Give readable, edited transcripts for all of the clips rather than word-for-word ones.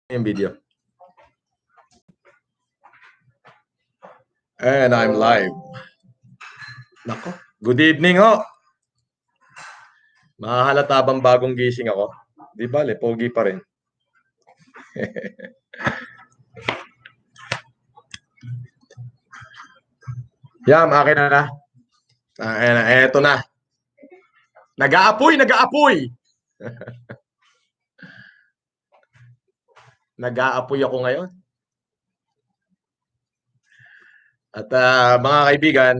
yung video. And I'm live. Nako, good evening ho. Mahahalata bang bagong gising ako? Di bale, pogi pa rin. Yam, akin na. Eto na. Nag-aapoy, nag-aapoy. Nag-aapoy ako ngayon. At mga kaibigan,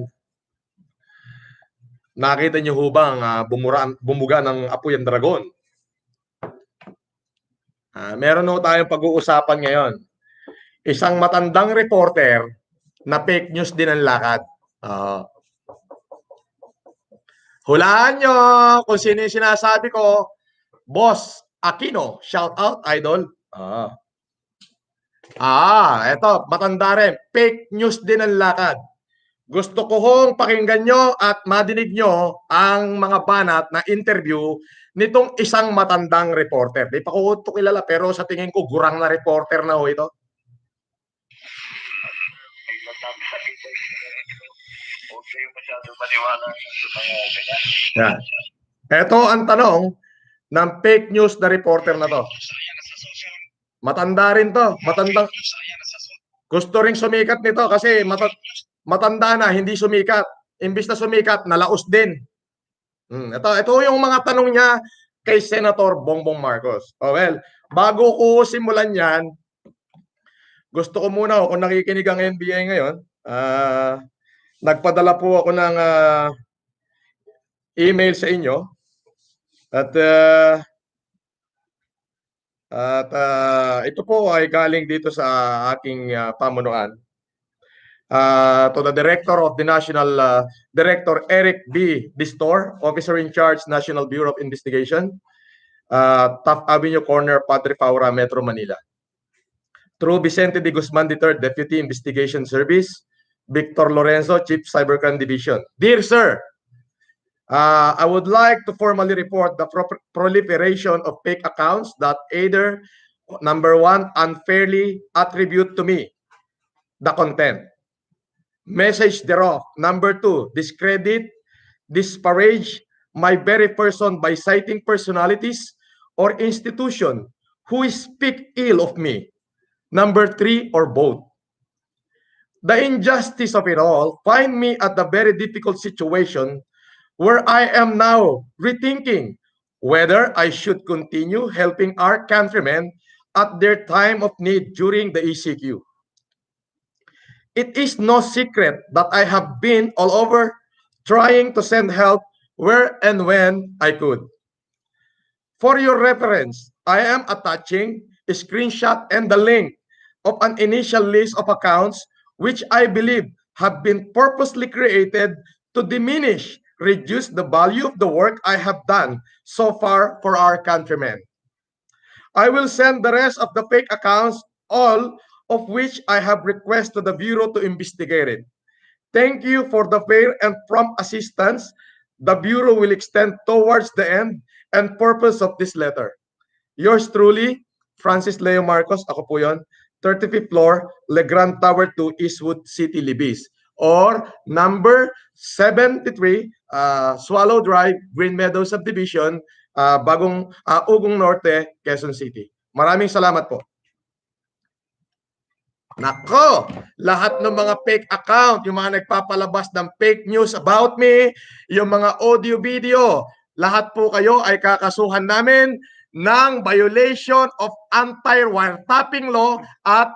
nakita niyo ho bang bumuga ng apoy ang dragon? Meron ho tayong pag-uusapan ngayon. Isang matandang reporter na fake news din ang lakad. Hulaan nyo kung sino yung sinasabi ko. Boss Aquino, shout out, idol. Eto, matanda rin. Fake news din ang lakad. Gusto ko hong pakinggan nyo at madinig nyo ang mga banat na interview nitong isang matandang reporter. Di pa ko ito kilala pero sa tingin ko gurang na reporter na ho ito. Yan. Ito ang tanong ng fake news na reporter na to. Matanda rin to. Matandang. Gusto ring sumikat nito kasi matanda na, hindi sumikat. Imbis na sumikat, nalaos din. Ito yung mga tanong niya kay Senator Bongbong Marcos. Well, bago ko simulan yan, gusto ko muna, kung nakikinig ang NBI ngayon, nagpadala po ako ng email sa inyo at ito po ay galing dito sa aking pamunuan. To the Director of the National, Director Eric B. Distor, Officer in Charge, National Bureau of Investigation, Taft Avenue Corner, Padre Paura, Metro Manila. Through Vicente de Guzman III, Deputy Investigation Service, Victor Lorenzo, Chief Cybercrime Division. Dear Sir, I would like to formally report the proliferation of fake accounts that either, number one, unfairly attribute to me the content, message thereof, number two, discredit, disparage my very person by citing personalities or institution who speak ill of me, number three, or both. The injustice of it all find me at a very difficult situation where I am now rethinking whether I should continue helping our countrymen at their time of need during the ECQ. It is no secret that I have been all over trying to send help where and when I could. For your reference, I am attaching a screenshot and the link of an initial list of accounts which I believe have been purposely created to diminish, reduce the value of the work I have done so far for our countrymen. I will send the rest of the fake accounts, all of which I have requested the Bureau to investigate it. Thank you for the fair and prompt assistance the Bureau will extend towards the end and purpose of this letter. Yours truly, Francis Leo Marcos, ako po yun, 35th floor, Legrand Tower 2, Eastwood City, Libis. Or number 73, Swallow Drive, Green Meadows Subdivision, Ugong Norte, Quezon City. Maraming salamat po. Nako, lahat ng mga fake account, yung mga nagpapalabas ng fake news about me, yung mga audio video, lahat po kayo ay kakasuhan namin ng violation of anti-wiretapping law at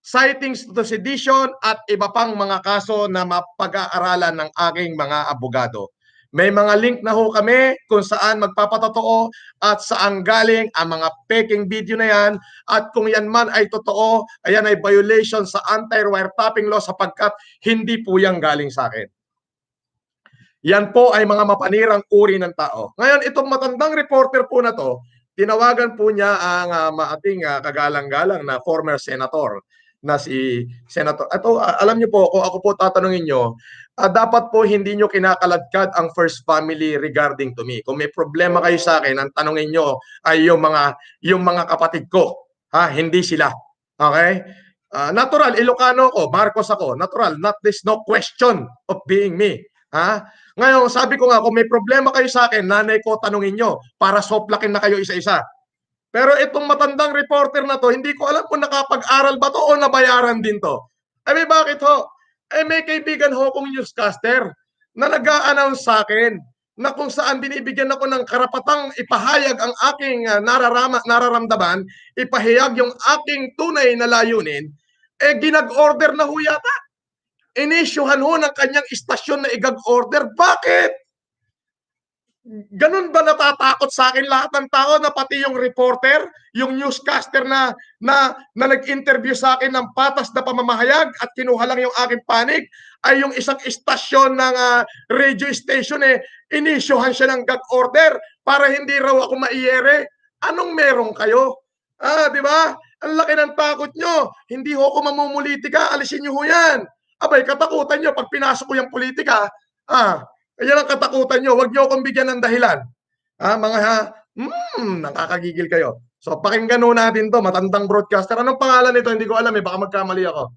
citings to sedition at iba pang mga kaso na mapag-aaralan ng aking mga abogado. May mga link na ho kami kung saan magpapatotoo at saan galing ang mga peking video na yan, at kung yan man ay totoo, ayan ay violation sa anti-wiretapping law sapagkat hindi po yan galing sa akin. Yan po ay mga mapanirang uri ng tao. Ngayon, itong matandang reporter po na to, tinawagan po niya ang ating kagalang-galang na former senator na si Senator. Ito, alam niyo po, kung ako po tatanungin niyo, dapat po hindi niyo kinakaladkad ang first family regarding to me. Kung may problema kayo sa akin, ang tanungin niyo ay yung mga kapatid ko, ha, hindi sila. Okay? Natural, Ilocano ko, Marcos ako. Natural, not this no question of being me. Ha? Ngayon, sabi ko nga, kung may problema kayo sa akin, nanay ko, tanungin nyo para soplakin na kayo isa-isa. Pero itong matandang reporter na to, hindi ko alam kung nakapag-aral ba to o nabayaran din to. May bakit ho? May kaibigan ho kong newscaster na nag-a-announce sa akin na kung saan binibigyan ako ng karapatang ipahayag ang aking nararamdaman, ipahayag yung aking tunay na layunin, ginag-order na ho yata. Inisyuhan ho ng kanyang istasyon na igag-order. Bakit? Ganun ba natatakot sa akin lahat ng tao na pati yung reporter, yung newscaster na nag-interview sa akin ng patas na pamamahayag at kinuha lang yung aking panig, ay yung isang istasyon ng radio station inisyuhan siya ng gag order para hindi raw ako maiyere. Anong meron kayo? Di ba? Ang laki ng takot nyo. Hindi ho ako mamumulitika, alisin nyo ho yan. Abay, katakutan nyo pag pinasok ko yung politika, yan ang katakutan nyo. Huwag nyo akong bigyan ng dahilan. Nakakagigil kayo. So, pakinggan ho natin to. Matandang broadcaster. Anong pangalan nito? Hindi ko alam eh. Baka magkamali ako.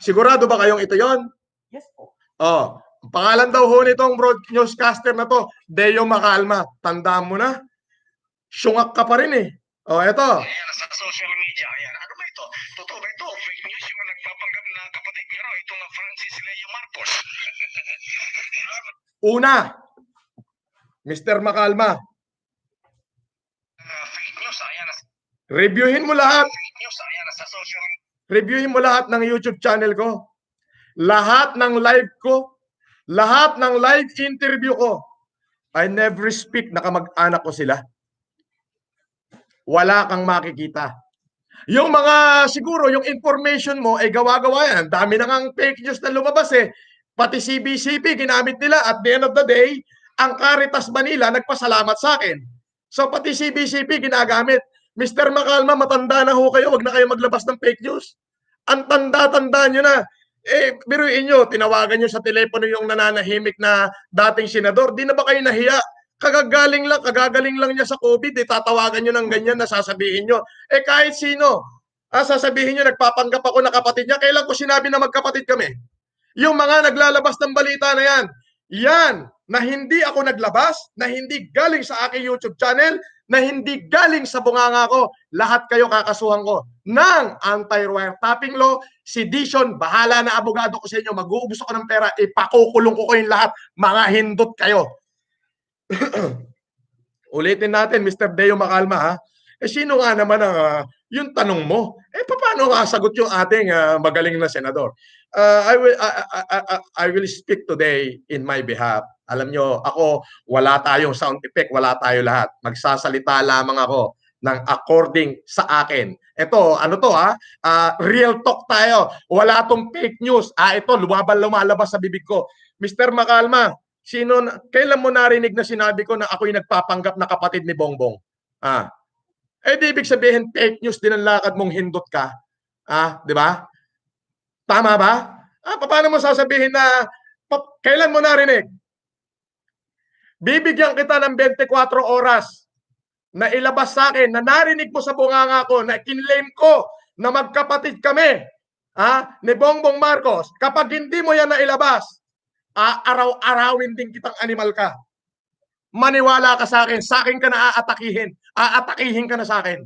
Sigurado ba kayong ito yon? Yes po. Pangalan daw ho nitong newscaster na to, Deo Macalma. Tandaan mo na. Syungak ka pa rin eh. Eto. Ayan, sa social media. Ayan. Ano ba ito? Totoo ba ito? Fake news yung nagpapanggap na kapatid niya raw. Ito nga Francis Leo Marcos. Una, Mr. Macalma. Fake news. Ayan. Reviewin mo lahat. Fake news. Ayan, sa social media. Reviewin mo lahat ng YouTube channel ko. Lahat ng live ko. Lahat ng live interview ko. I never speak na kamag-anak ko sila. Wala kang makikita. Yung mga siguro, yung information mo ay gawa-gawa yan. Ang dami na ngang fake news na lumabas eh. Pati CBCP ginamit nila. At the end of the day, ang Caritas Manila nagpasalamat sa akin. So pati CBCP ginagamit. Mr. Macalma, matanda na ho kayo. Huwag na kayo maglabas ng fake news. Ang tanda-tanda nyo na. Biruin nyo, tinawagan nyo sa telepono yung nananahimik na dating senador. Di na ba kayo nahiya? Kagagaling lang niya sa COVID, tatawagan nyo ng ganyan na sasabihin nyo. Kahit sino, sasabihin nyo, nagpapanggap ako na kapatid niya. Kailan ko sinabi na magkapatid kami? Yung mga naglalabas ng balita na yan na hindi ako naglabas, na hindi galing sa aking YouTube channel, na hindi galing sa bunganga ko, lahat kayo kakasuhan ko ng anti-wiretapping law, sedition, bahala na abogado ko sa inyo, mag-uubos ako ng pera, ipakukulong ko kayong lahat, mga hindot kayo. Ulitin natin, Mr. Deo Macalma, ha? Sino nga naman ang yung tanong mo? Paano sagot yung ating magaling na senador? I will speak today in my behalf. Alam nyo, ako, wala tayong sound effect, wala tayo lahat. Magsasalita lamang ako ng according sa akin. Ito, ano to real talk tayo. Wala tong fake news. Ito, lumalabas sa bibig ko. Mr. Macalma, kailan mo narinig na sinabi ko na ako'y nagpapanggap na kapatid ni Bongbong? Di ibig sabihin fake news din ang lakad mong hindot ka. Di ba? Tama ba? Paano mo sasabihin na kailan mo narinig? Bibigyan kita ng 24 oras na ilabas sa akin na narinig mo sa bunganga ko na kinlaim ko na magkapatid kami ni Bongbong Marcos. Kapag hindi mo yan na ilabas, araw-arawin din kitang animal ka. Maniwala ka sa akin ka na aatakihin ka na sa akin.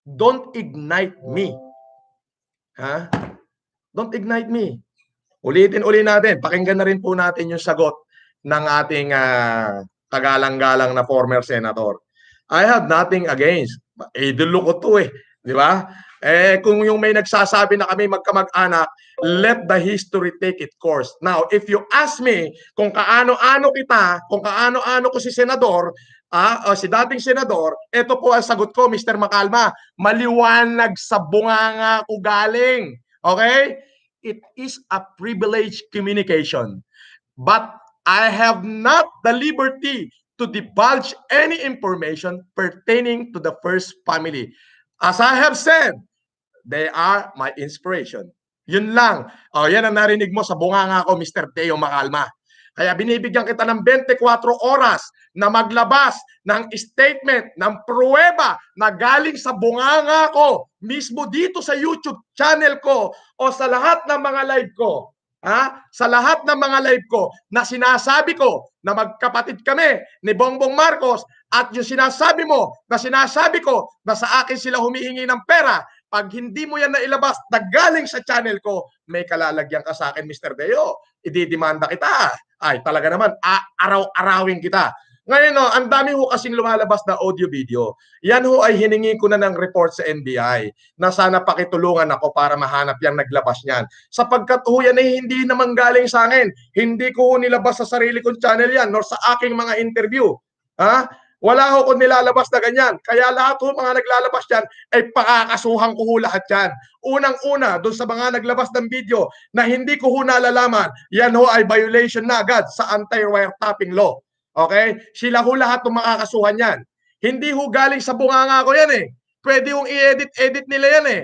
Don't ignite me. Don't ignite me. Ulitin natin, pakinggan na rin po natin yung sagot ng ating kagalang-galang na former senator. I have nothing against. Idolo ko to di ba? Kung yung may nagsasabi na kami magkamag-anak, let the history take its course. Now, if you ask me kung kaano-ano ko si senador, o si dating senador, ito po ang sagot ko, Mr. Macalma, maliwanag sa bunganga ko galing. Okay? It is a privileged communication. But I have not the liberty to divulge any information pertaining to the first family. As I have said, They are my inspiration. Yun lang. O, yan ang narinig mo sa bunganga ko, Mr. Teo Macalma. Kaya binibigyan kita ng 24 oras na maglabas ng statement, ng pruweba na galing sa bunganga ko, mismo dito sa YouTube channel ko o sa lahat ng mga live ko. Sa lahat ng mga live ko na sinasabi ko na magkapatid kami ni Bongbong Marcos at yung sinasabi mo na sinasabi ko na sa akin sila humihingi ng pera, pag hindi mo yan nailabas na galing sa channel ko, may kalalagyan ka sa akin, Mr. Deo. Ididimanda kita. Ay, talaga naman, araw-arawin kita. Ngayon, no, ang dami ho kasing lumalabas na audio-video. Yan ho ay hiningi ko na ng report sa NBI na sana pakitulungan ako para mahanap yung naglabas niyan. Sapagkat ho yan ay hindi naman galing sa akin. Hindi ko ho nilabas sa sarili kong channel yan nor sa aking mga interview. Wala ho kung nilalabas na ganyan. Kaya lahat ho mga naglalabas dyan ay pakakasuhan ko ho lahat yan. Unang-una, doon sa mga naglabas ng video na hindi ko ho nalalaman, yan ho ay violation na agad sa anti-wiretapping law. Okay? Sila ho lahat ng makakasuhan yan. Hindi ho galing sa bunganga ko yan eh. Pwede hong i-edit nila yan eh.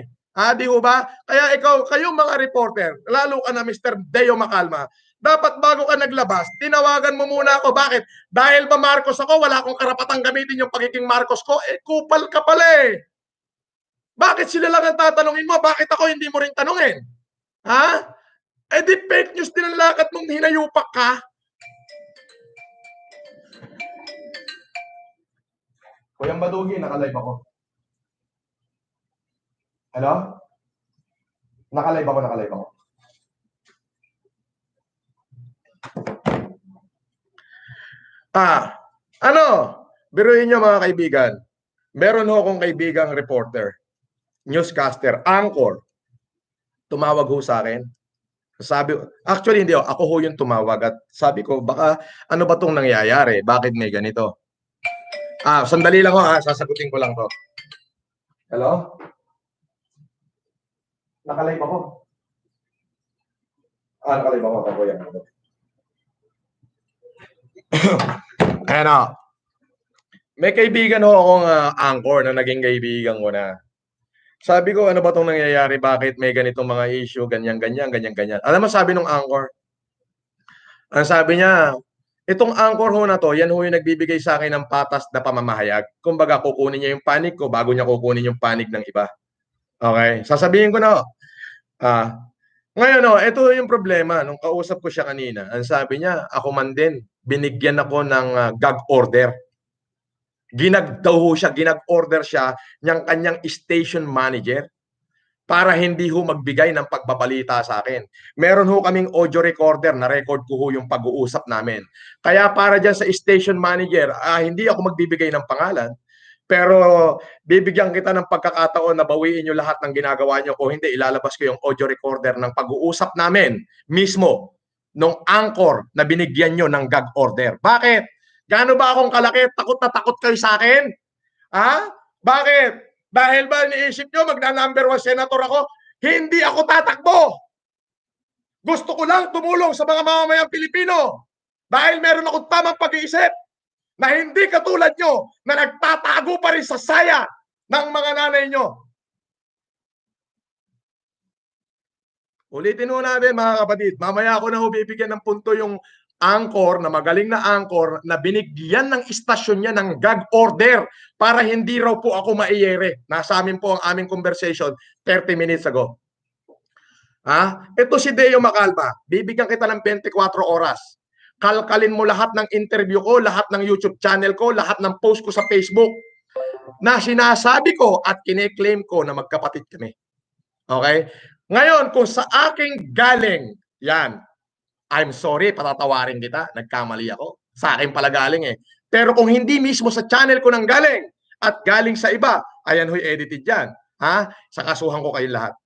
Di ho ba? Kaya kayong mga reporter, lalo ka na Mr. Deo Macalma, dapat bago ka naglabas, tinawagan mo muna ako. Bakit? Dahil ba Marcos ako, wala akong karapatang gamitin yung pagiging Marcos ko? Kupal ka pala eh. Bakit sila lang ang tatanungin mo? Bakit ako hindi mo rin tanungin? Di fake news din ang lakad mong hinayupak ka. Kuyang Badugi, naka-live ako. Hello? Naka-live ako. Biruin nyo mga kaibigan. Meron ho akong kaibigang reporter, newscaster, anchor. Tumawag ho sa akin. Actually hindi ako ho yung tumawag at sabi ko, baka ano ba tong nangyayari? Bakit may ganito? Sandali lang ho sasagutin ko lang to. Hello? Naka-live ako. Naka-live ako. May kaibigan ho akong anchor na naging kaibigan ko na. Sabi ko, ano ba itong nangyayari? Bakit may ganitong mga issue? Ganyan. Alam mo, sabi nung anchor, ang sabi niya, itong anchor ho na to, yan ho yung nagbibigay sa akin ng patas na pamamahayag. Kumbaga, kukunin niya yung panig ko bago niya kukunin yung panig ng iba. Okay? Sasabihin ko na, ngayon, ito yung problema. Nung kausap ko siya kanina, ang sabi niya, ako man din, binigyan ako ng gag order. Ginag-order siya ng kanyang station manager para hindi ho magbigay ng pagbabalita sa akin. Meron ho kaming audio recorder na record ko ho yung pag-uusap namin. Kaya para dyan sa station manager, hindi ako magbibigay ng pangalan, pero bibigyan kita ng pagkakataon na bawiin nyo lahat ng ginagawa nyo. Kung hindi, ilalabas ko yung audio recorder ng pag-uusap namin mismo nung anchor na binigyan nyo ng gag order. Bakit? Gaano ba akong kalaki? Takot na takot kayo sa akin? Bakit? Dahil ba niisip nyo magna-number 1 senator ako? Hindi ako tatakbo. Gusto ko lang tumulong sa mga mamamayang Pilipino. Dahil meron akong tamang pag-iisip na hindi katulad nyo na nagtatago pa rin sa saya ng mga nanay nyo. Ulitin ho natin mga kapatid. Mamaya ako na bibigyan ng punto yung anchor, na magaling na anchor, na binigyan ng istasyon niya ng gag order para hindi raw po ako maiyere. Nasa amin po ang aming conversation 30 minutes ago. Ito si Deo Macalma. Bibigyan kita ng 24 oras. Kalkalin mo lahat ng interview ko, lahat ng YouTube channel ko, lahat ng post ko sa Facebook na sinasabi ko at kine-claim ko na magkapatid kami. Okay? Ngayon, kung sa aking galing, yan, I'm sorry, patatawarin kita, nagkamali ako. Sa akin pala galing eh. Pero kung hindi mismo sa channel ko nang galing at galing sa iba, ayan ho'y edited yan. Sa kasuhan ko kayo lahat.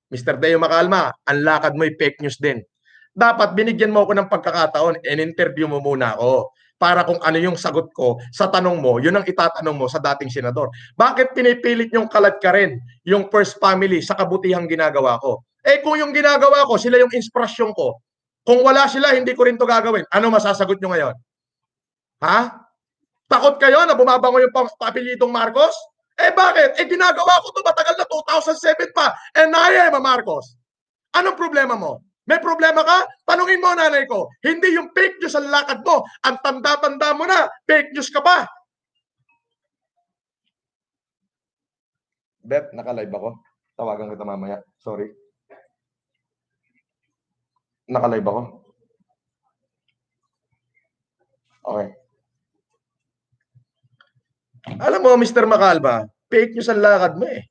Mr. Deo Macalma, ang lakad mo'y fake news din. Dapat binigyan mo ako ng pagkakataon, in-interview mo muna ako para kung ano yung sagot ko sa tanong mo, yun ang itatanong mo sa dating senador. Bakit pinipilit yung kalad ka rin yung first family sa kabutihang ginagawa ko? Kung yung ginagawa ko, sila yung inspirasyon ko. Kung wala sila, hindi ko rin to gagawin. Ano masasagot nyo ngayon? Takot kayo na bumabango yung apelyidong Marcos? Eh bakit? Eh ginagawa ko to matagal na 2007 pa. And I am a Marcos. Anong problema mo? May problema ka? Tanungin mo nanay ko. Hindi yung fake news ang lakad mo. Ang tanda-tanda mo na, fake news ka pa. Bet, naka-live ako. Tawagan kita mamaya. Sorry. Naka-live ako. Okay. Alam mo, Mr. Macalba, fake news ang lakad mo eh.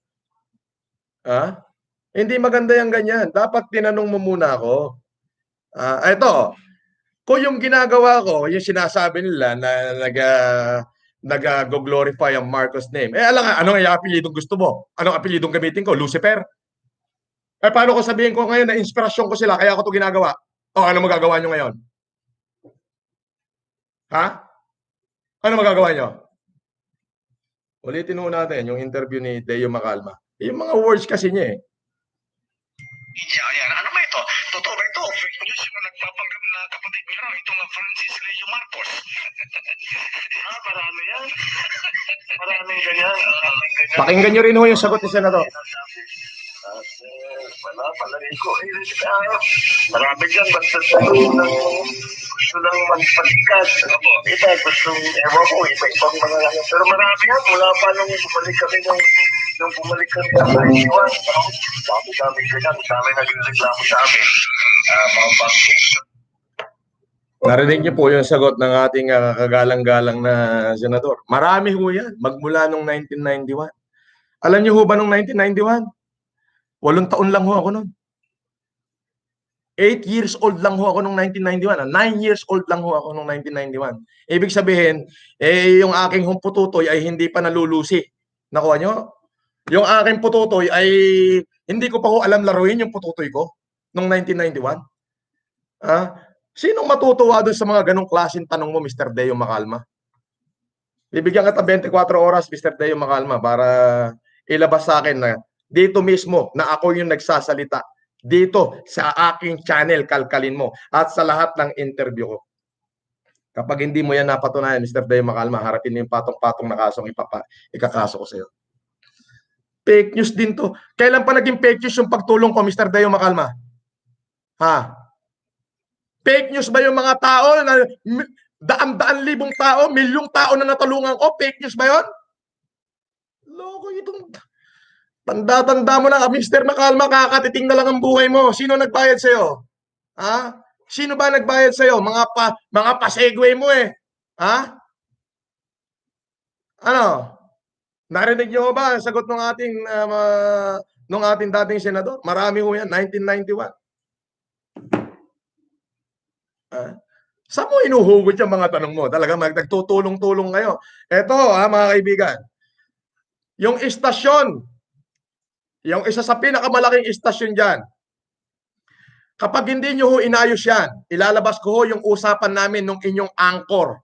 Ha? Hindi maganda yung ganyan. Dapat tinanong mo muna ako. Ito, kung yung ginagawa ko, yung sinasabi nila na nag-glorify ang Marcos name. Eh alam nga, anong apelidong gusto mo? Anong apelidong gamitin ko? Lucifer? Eh paano ko sabihin ko ngayon na inspirasyon ko sila kaya ako to ginagawa? O ano magagawa nyo ngayon? Ha? Ano magagawa nyo? Ulitin mo natin yung interview ni Deo Macalma. Yung mga words kasi niya eh. Media, yan. Ano ba ito? Totoo ba ito? Fake news yung nagpapanggap na kapatid niyo raw, ito nga Francis Leo Marcos. Marami yan. Maraming ganyan. Pakinggan nyo rin ho yung sagot ni Senador. Wala, palagay ko. Marami dyan, basta gusto lang magpalikat. Iba, gusto, ewan ko, iba-ibang mga ano. Pero marami yan, mula pa nung bumalik kami nung bumalik kami ng 91. Dami ganyan, dami nagreklamo sa amin. Mga foundation. Narinig niyo po yung sagot ng ating kagalang-galang na senador. Marami ho yan, magmula nung 1991. Alam niyo ho ba nung 1991? 8 taon lang ho ako noon. 8 years old lang ho ako nung 1991. 9 years old lang ho ako nung 1991. Ibig sabihin, yung aking humpututoy ay hindi pa nalulusi. Nakuha nyo? Yung aking pututoy ay hindi ko pa ho alam laruin yung pututoy ko nung 1991. Sinong matutuwa doon sa mga ganong klaseng tanong mo, Mr. Deo Macalma? Bibigyan kita 24 oras, Mr. Deo Macalma, para ilabas sa akin na dito mismo na ako yung nagsasalita. Dito sa aking channel, kalkalin mo. At sa lahat ng interview ko. Kapag hindi mo yan napatunayan, Mr. Deo Macalma, harapin mo yung patong-patong na kasong ikakaso ko sa iyo. Fake news din to. Kailan pa naging fake news yung pagtulong ko, Mr. Deo Macalma? Ha? Fake news ba yung mga tao na daan-daan libong tao, milyong tao na natulungan ko? Fake news ba yun? Loko itong tanda-tanda mo na, Mr. Macalma, kakatiting na lang ang buhay mo. Sino nagbayad sa'yo? Ha? Sino ba nagbayad sa'yo? Mga pasegway mo eh. Ha? Ano? Narinig niyo ba ang sagot ng ating dating senador? Marami ho yan, 1991. Saan mo inuhugot yung mga tanong mo? Talaga nagtutulong-tulong kayo. Eto mga kaibigan, yung istasyon, yung isa sa pinakamalaking istasyon dyan, kapag hindi nyo ho inayos yan, ilalabas ko ho yung usapan namin nung inyong anchor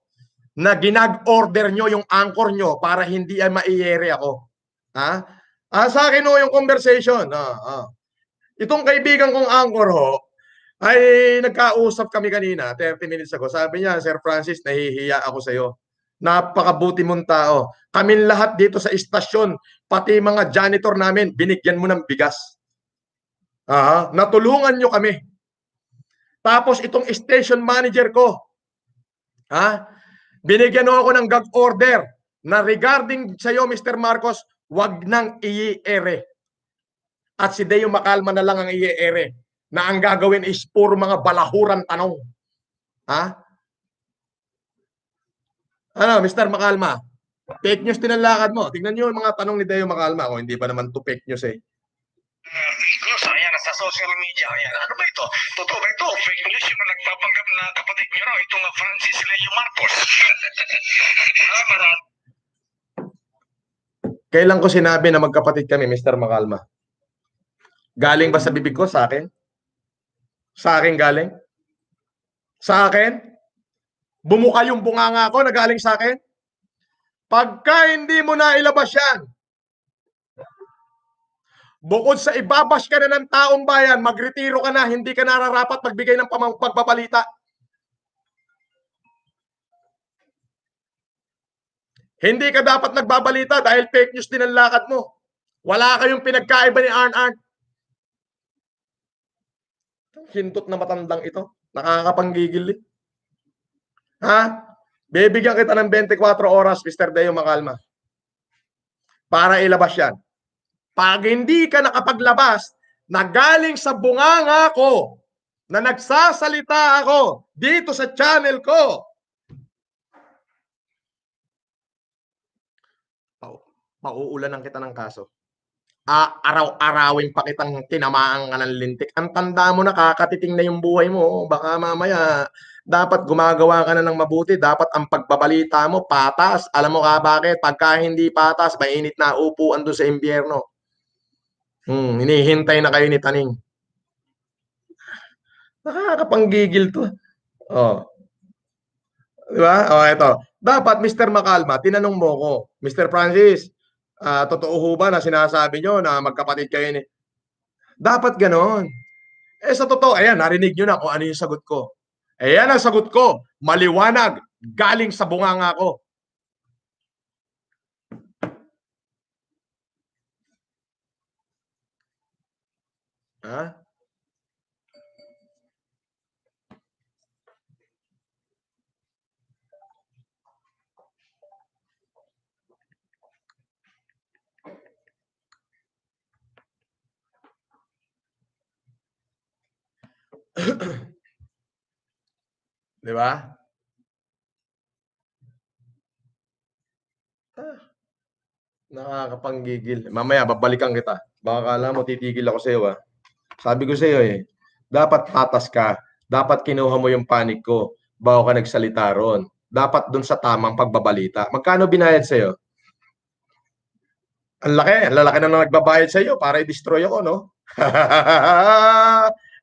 na ginag-order nyo yung anchor nyo para hindi ay maiyere ako. Sa akin ho yung conversation. Itong kaibigan kong anchor ho, ay nagkausap kami kanina, 30 minutes ago. Sabi niya, Sir Francis, nahihiya ako sa iyo. Napakabuti mong tao. Kaming lahat dito sa istasyon, pati mga janitor namin, binigyan mo ng bigas. Natulungan nyo kami. Tapos itong station manager ko, binigyan ako ng gag order na regarding sa iyo, Mr. Marcos, wag nang i-ere. At si Deo Macalma na lang ang i-ere. Na ang gagawin is puro mga balahuran tanong. Ano, Mr. Macalma? Fake news din ang lakad mo. Tingnan niyo yung mga tanong ni Deo Macalma. Kung hindi pa naman to fake news eh. Ayan, sa social media. Ayan. Ano ba ito? Totoo ba ito? Fake news yung nagpapanggap na kapatid niyo raw, ito nga Francis Leo Marcos. Kailan ko sinabi na magkapatid kami, Mr. Macalma? Galing ba sa bibig ko? Sa akin? Sa akin galing? Sa akin? Bumuka yung bunganga ko na galing sa akin? Pagka hindi mo na ilabas yan, bukod sa ibabash ka na ng taong bayan, magretiro ka na, hindi ka nararapat magbigay ng pagpapalita. Hindi ka dapat nagbabalita dahil fake news din ang lakad mo. Wala kayong pinagkaiba ni Arn. Hintot na matandang ito. Nakakapanggigil eh. Ha? Bibigyan kita ng 24 oras, Mr. Deo Macalma, para ilabas yan. Pag hindi ka nakapaglabas na galing sa bunganga ko, na nagsasalita ako dito sa channel ko, pauulanan kita ng kaso. Araw-arawin pa kitang tinamaan ka ng lintik. Ang tanda mo na, kakatiting na yung buhay mo. Baka mamaya, dapat gumagawa ka na ng mabuti. Dapat ang pagbabalita mo, patas. Alam mo ka bakit? Pagka hindi patas, mainit na upuan doon sa impyerno. Hinihintay na kayo ni Taning. Nakakapanggigil to. Oh. Diba? Ito. Dapat, Mr. Macalma, tinanong mo ko, Mr. Francis, totoo ho ba na sinasabi nyo na magkapatid kayo ni... Dapat ganon. Sa totoo, ayan, narinig nyo na kung ano yung sagot ko. Ayan ang sagot ko. Maliwanag. Galing sa bunganga ko. Ha? Di ba? Nakakapanggigil. Mamaya, babalikan kita. Baka kala mo, titigil ako sa iyo. Sabi ko sa iyo dapat patas ka. Dapat kinuha mo yung panic ko bago ka nagsalita ron. Dapat dun sa tamang pagbabalita. Magkano binayad sa iyo? Ang lalaki na nagbabayad sa iyo para i-destroy ako, no?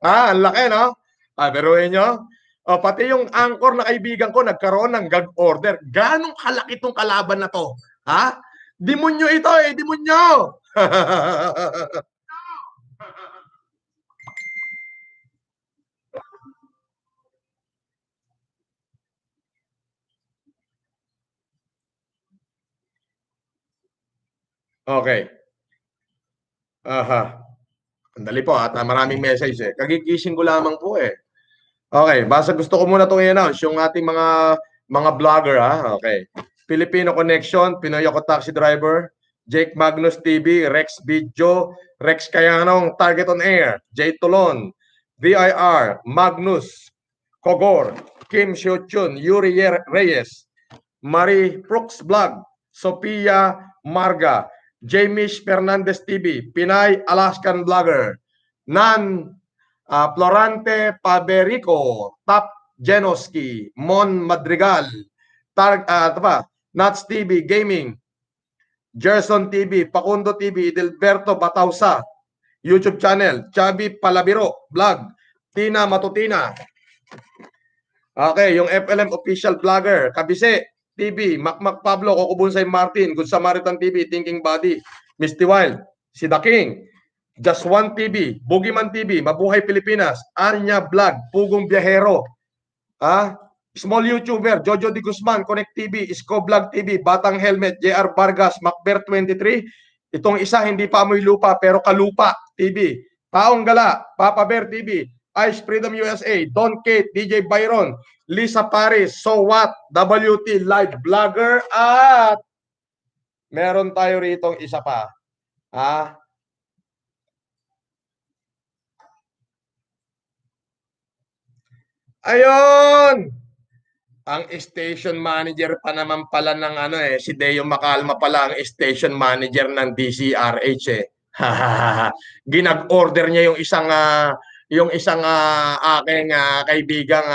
Ang laki, no? Biruin nyo? Pati yung anchor na kaibigan ko nagkaroon ng gag order. Ganong kalaki tong kalaban na to? Ha? Demonyo ito demonyo! Okay. Aha. Andali po at maraming message Kagigising ko lamang po Okay, basta gusto ko muna itong i-announce yung ating mga vlogger Okay. Filipino Connection, Pinoy Ako Taxi Driver, Jake Magnus TV, Rex Video, Rex Kayanong, Target on Air, Jay Tolon, VIR, Magnus, Kogor, Kim Xiuchun, Yuri Reyes, Marie Brooks Vlog, Sophia Marga, Jamish Fernandez TV, Pinay Alaskan Vlogger, Nan Florante Paberico, Tap Genoski, Mon Madrigal, Nats TV Gaming, Gerson TV, Pakundo TV, Delberto Batausa, YouTube channel, Chabi Palabiro Vlog, Tina Matutina. Okay, yung FLM official vlogger, Kabise TV, Macmac Pablo, Kokubunsay Martin, Good Samaritan TV, Thinking Body, Misty Wild, si The King, Just One TV, Boogeyman TV, Mabuhay Pilipinas, Anya Vlog, Pugong Biyahero, Small YouTuber, Jojo Di Guzman, Connect TV, Isko Vlog TV, Batang Helmet, JR Vargas, Macber 23, itong isa hindi pa amoy lupa pero kalupa TV, Taong Gala, Papa Bear TV, Ice Freedom USA, Don Kate, DJ Byron, Lisa Paris, So What, WT Live Vlogger, at meron tayo ritong isa pa. Ayun! Ang station manager pa naman pala ng si Deo Macalma pala ang station manager ng DCRH Ginag-order niya yung isang aking kaibigang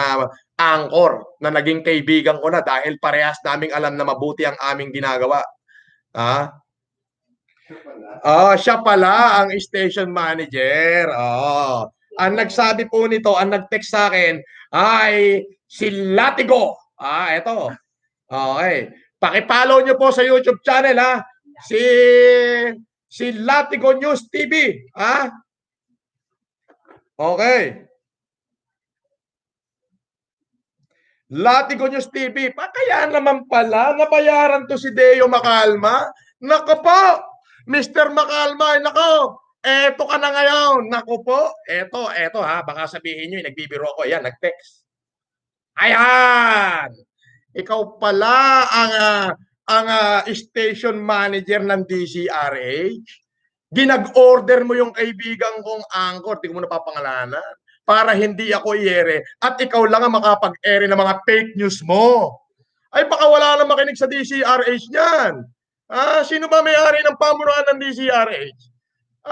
anchor na naging kaibigan ko na dahil parehas naming alam na mabuti ang aming ginagawa. Siya pala ang station manager. Ang nagsabi po nito, ang nag-text sa akin ay si Latigo. Ito. Okay. Paki-follow nyo po sa YouTube channel si Latigo News TV. Okay. Latigo News TV. Kaya naman pala, nabayaran to si Deo Macalma. Nako po, Mr. Macalma, nako, eto ka na ngayon. Nako po, eto ha, baka sabihin nyo, nagbibiro ko. Ayan, nag-text. Ayan! Ikaw pala ang station manager ng DCRH. Ginag-order mo yung kaibigan kong anchor, di ko mo napapangalanan, para hindi ako i-ere at ikaw lang ang makapag-ere ng mga fake news mo. Ay baka wala na makinig sa DCRH niyan. Sino ba may-ari ng pamunuan ng DCRH?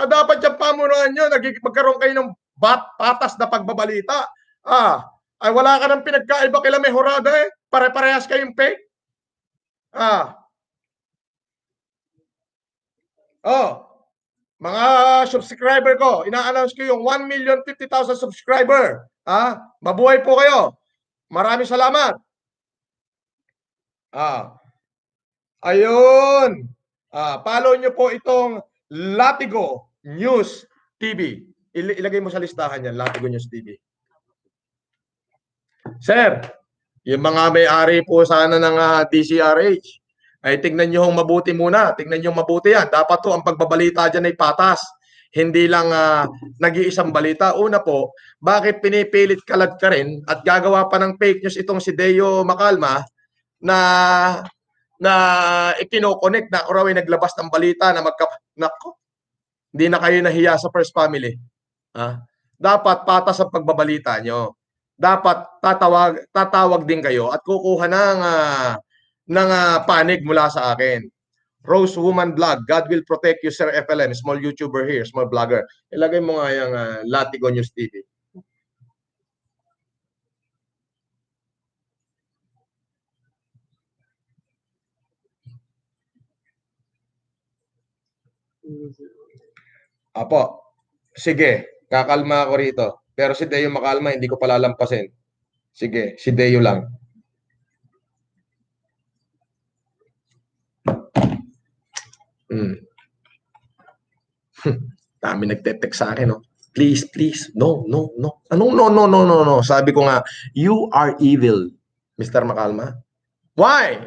Dapat yung pamunuan nyo, magkaroon kayo ng patas na pagbabalita. Ay wala ka ng pinagkaiba kila Mejorada eh. Pare-parehas kayong fake. Mga subscriber ko, ina-announce ko yung 1,050,000 subscriber. Mabuhay po kayo. Maraming salamat. Ayun. Follow nyo po itong Latigo News TV. Ilagay mo sa listahan yan, Latigo News TV. Sir, yung mga may-ari po sana ng DCRH, ay tignan nyo mabuti muna. Tignan nyo mabuti yan. Dapat to ang pagbabalita dyan ay patas. Hindi lang nag-iisang balita. Una po, bakit pinipilit kalad ka rin at gagawa pa ng fake news itong si Deo Macalma na ikino-connect na raw ay naglabas ng balita na nako, hindi na kayo nahiya sa First Family. Dapat patas ang pagbabalita nyo. Dapat tatawag din kayo at kukuha ng panig mula sa akin. Rose Woman Vlog, God will protect you, Sir FLM, small YouTuber here, small vlogger. Ilagay mo nga yung Latigo News TV. Apo, sige, kakalma ako rito. Pero si Deo Macalma, hindi ko palalampasin. Sige, si Deo lang. Dami nagte-text sa akin, no? Please, please, no. Anong no? Sabi ko nga, you are evil, Mr. Macalma. Why?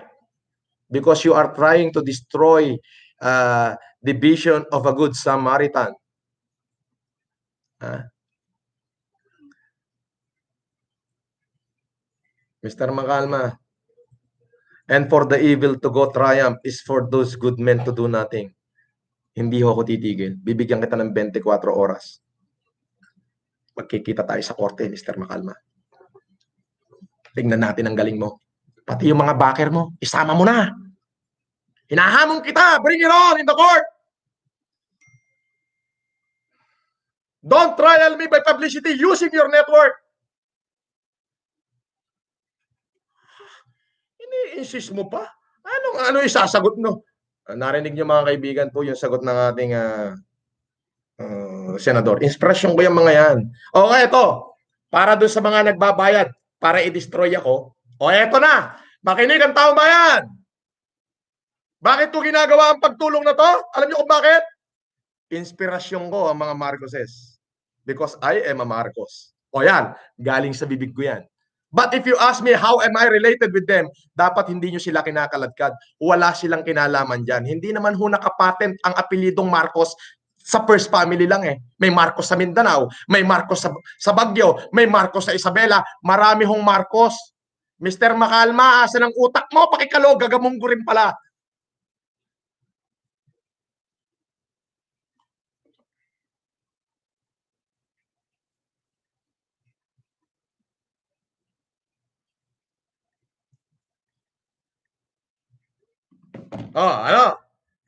Because you are trying to destroy the vision of a good Samaritan. Mr. Macalma, and for the evil to go triumph is for those good men to do nothing. Hindi ho ako titigil. Bibigyan kita ng 24 oras. Magkikita tayo sa korte, Mr. Macalma. Tingnan natin ang galing mo. Pati yung mga backer mo, isama mo na. Hinahamon kita. Bring it on in the court. Don't trial me by publicity using your network. Ini-insist mo pa? Ano isasagot mo? Narinig niyo mga kaibigan po yung sagot ng ating senador. Inspirasyon ko yung mga yan. Okay, ito. Para doon sa mga nagbabayad para i-destroy ako. Eto na. Makinig ang taong bayan. Bakit ko ginagawa ang pagtulong na to? Alam niyo kung bakit? Inspirasyon ko ang mga Marcoses. Because I am a Marcos. Yan. Galing sa bibig ko yan. But if you ask me how am I related with them, dapat hindi nyo sila kinakaladkad. Wala silang kinalaman dyan. Hindi naman ho nakapatent ang apelidong Marcos sa First Family lang eh. May Marcos sa Mindanao, may Marcos sa Baguio, may Marcos sa Isabela. Marami hong Marcos. Mr. Macalma, asa ng utak mo? Pakikalo, gagamong ko rin pala.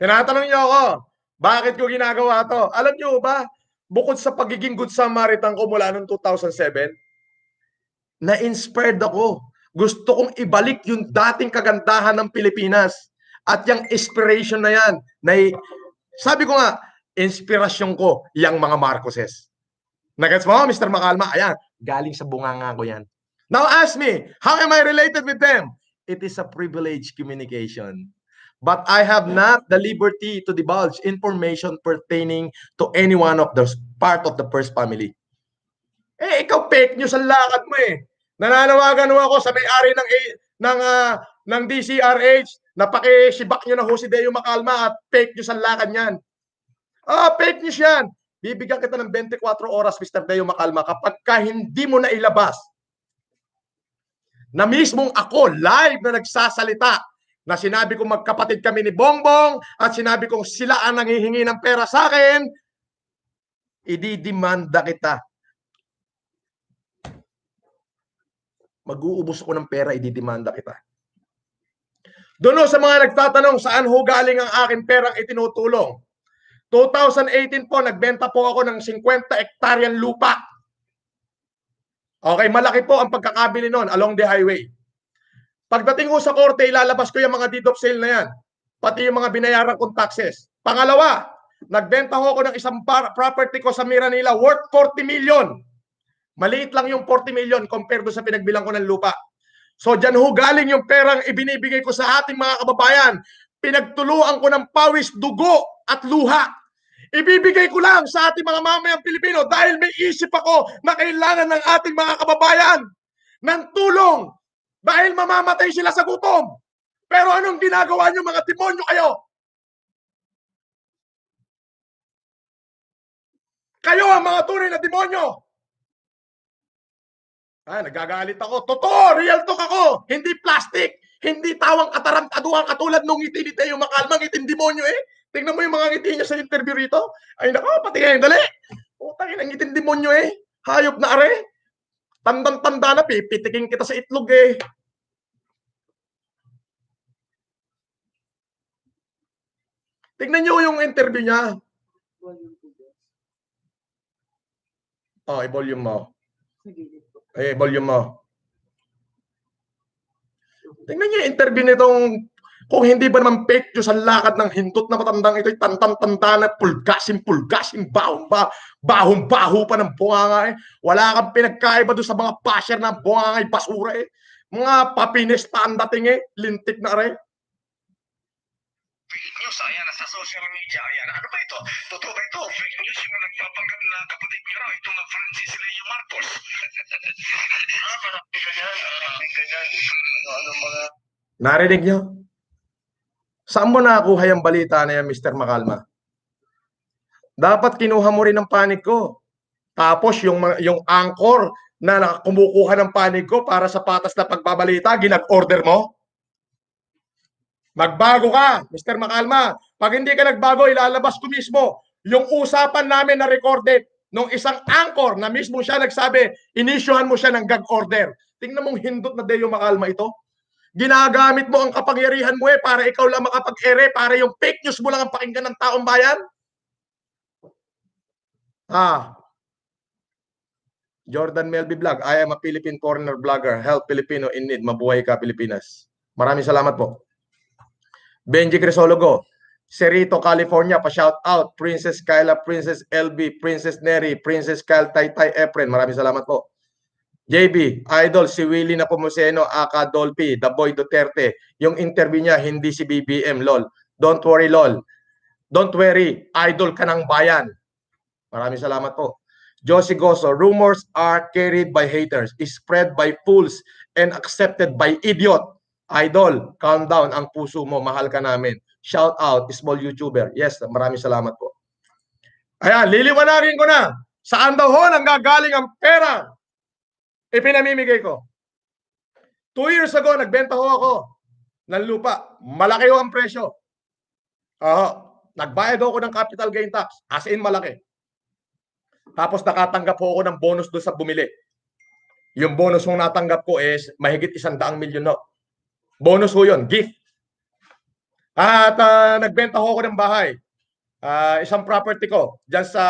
Tinatanong niyo ako, bakit ko ginagawa to? Alam niyo ba, bukod sa pagiging good Samaritan ko mula noong 2007, na-inspired ako. Gusto kong ibalik yung dating kagandahan ng Pilipinas. At yung inspiration na yan, sabi ko nga, inspirasyon ko yung mga Marcoses. Nagets mo, Mr. Macalma? Ayan, galing sa bunganga ko yan. Now ask me, how am I related with them? It is a privileged communication. But I have not the liberty to divulge information pertaining to any one of the part of the First Family. Ikaw fake news ang lakad mo eh. Nananawagan ho ako sa may-ari ng DCRH na pakisibak nyo na ho si Deo Macalma at fake news ang lakad niyan. Fake news yan. Bibigyan kita ng 24 oras, Mr. Deo Macalma, kapag hindi mo na ilabas na mismong ako live na nagsasalita na sinabi kong magkapatid kami ni Bongbong at sinabi kong sila ang nanghihingi ng pera sa akin, ididimanda kita. Mag-uubos ako ng pera, ididimanda kita. Doon sa mga nagtatanong saan ho galing ang aking perang itinutulong. 2018 po, nagbenta po ako ng 50 hektaryang lupa. Okay, malaki po ang pagkakabili noon along the highway. Pagdating ko sa korte, ilalabas ko yung mga deed of sale na yan. Pati yung mga binayaran kong taxes. Pangalawa, nagbenta ho ako ng isang property ko sa Miranila worth 40 million. Maliit lang yung 40 million compared sa pinagbilang ko ng lupa. So dyan ho galing yung perang ibinibigay ko sa ating mga kababayan. Pinagtuluan ko ng pawis, dugo at luha. Ibibigay ko lang sa ating mga mamayang Pilipino dahil may isip ako na kailangan ng ating mga kababayan ng tulong dahil mamamatay sila sa gutom. Pero anong ginagawa nyo mga demonyo kayo? Kayo ang mga tunay na demonyo. Nagagalit ako. Totoo, real talk ako. Hindi plastic. Hindi tawang katarantaduhan katulad nung ngiti ni Deo Macalma, ngiting demonyo eh. Tingnan mo yung mga ngiti niya sa interview rito. Ay nako, pati ngayon, dali. Utangin ang ngiting demonyo eh. Hayop na are. Tandang-tanda na, pipitikin kita sa itlog eh. Tingnan nyo yung interview niya. I-volume mo. Volume mo. Tingnan nyo yung interview nitong, kung hindi ba naman fake news ang lakad ng hindot na matandang ito'y tantang-tanda na pulgasim, bahong-baho pa ng bunganga eh. Wala kang pinagkaiba doon sa mga pasher na bunganga eh, basura eh. Mga papinesta ang dating eh, lintik na rin. Fake news, ayan, sa social media, ayan. Ano ba ito? Totoo ba ito? Fake news yung nagpapanggap na kapatid niyo raw, itong Francis Leo Marcos. Marami ka dyan. Ano mga... Narinig nyo? Saan mo nakuha yung balita na yan, Mr. Macalma? Dapat kinuha mo rin ang panig ko. Tapos yung anchor na kumukuha ng panig ko para sa patas na pagbabalita, ginag-order mo? Magbago ka, Mr. Macalma. Pag hindi ka nagbago, ilalabas ko mismo yung usapan namin na recorded nung isang anchor na mismo siya nagsabi, inisyuhan mo siya ng gag order. Tingnan mong hindot na Deo Macalma ito. Ginagamit mo ang kapangyarihan mo para ikaw lang makapag-ere, para yung fake news mo lang ang pakinggan ng taong bayan. Jordan Melby Vlog, I am a Philippine foreigner vlogger. Help Filipino in need. Mabuhay ka, Pilipinas. Maraming salamat po. Benji Crisologo, Cerrito, California, pa-shout out. Princess Kyla, Princess LB, Princess Neri, Princess Kyle, Taytay Efren. Maraming salamat po. JB, idol, si Willie Napomuceno, aka Dolphy, The Boy Duterte. Yung interview niya, hindi si BBM, lol. Don't worry, lol. Don't worry, idol ka ng bayan. Maraming salamat po. Josie Goso, rumors are carried by haters, spread by fools, and accepted by idiot. Idol, calm down ang puso mo, mahal ka namin. Shout out, small YouTuber. Yes, maraming salamat po. Ayan, liliwanagin ko na. Saan daw ho nanggagaling ang pera? Ipinamimigay ko. 2 years ago, nagbenta ho ako ng lupa. Malaki ho ang presyo. Nagbayad ho ako ng capital gain tax. As in, malaki. Tapos nakatanggap ho ako ng bonus doon sa bumili. Yung bonus mong natanggap ko is mahigit 100 milyon no. Bonus ho yun, gift. At nagbenta ho ako ng bahay. Isang property ko dyan sa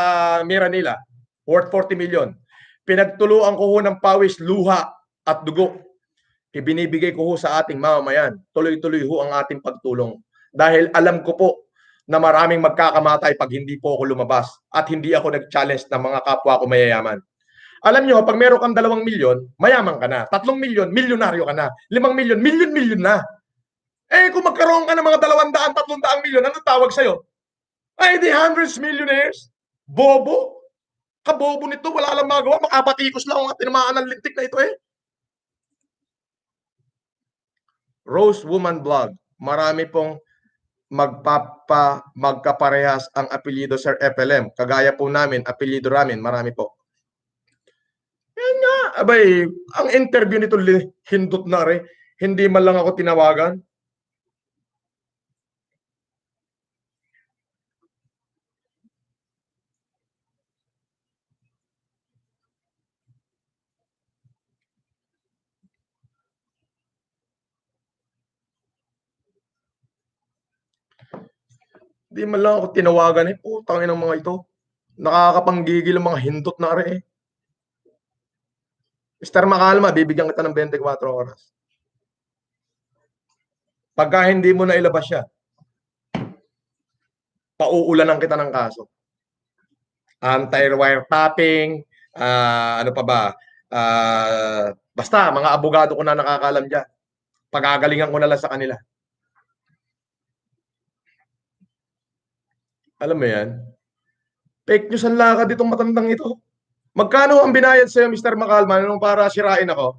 Miranila, worth 40 million. Pinagtuluan ko ho ng pawis, luha at dugo. Ibinibigay ko ho sa ating mamamayan. Tuloy-tuloy ho ang ating pagtulong. Dahil alam ko po na maraming magkakamatay pag hindi po ako lumabas at hindi ako nag-challenge ng mga kapwa ko mayayaman. Alam nyo, pag meron kang 2 milyon, mayaman ka na. 3 milyon, milyonaryo ka na. 5 milyon, milyon-milyon na. Eh, kung magkaroon ka ng mga 200, 300 milyon, ano tawag sa'yo? Ay, di hundreds millionaires. Bobo. Kabobo nito, wala lang magawa. Makapatikos lang ang tinamaan ng lintik na ito eh. Rose Woman Vlog, marami pong magkaparehas ang apelyido Sir FLM. Kagaya po namin, apelyido namin, marami po. Yan nga, abay, ang interview nito hindot na rin. Hindi man lang ako tinawagan. Hindi man lang ako tinawagan eh. Putang ina ng mga ito. Nakakapanggigil ang mga hindot na rin eh. Mr. Makalma, bibigyan kita ng 24 oras. Pagka hindi mo na ilabas siya, pauulanan kita ng kaso. Anti-wiretapping, ano pa ba? Basta, mga abogado ko na nakakalam dyan. Pagagalingan ko na lang sa kanila. Alam mo yan? Fake news ang lakad itong matandang ito. Magkano ang binayad sa'yo, Mr. Makalman, nung para sirain ako?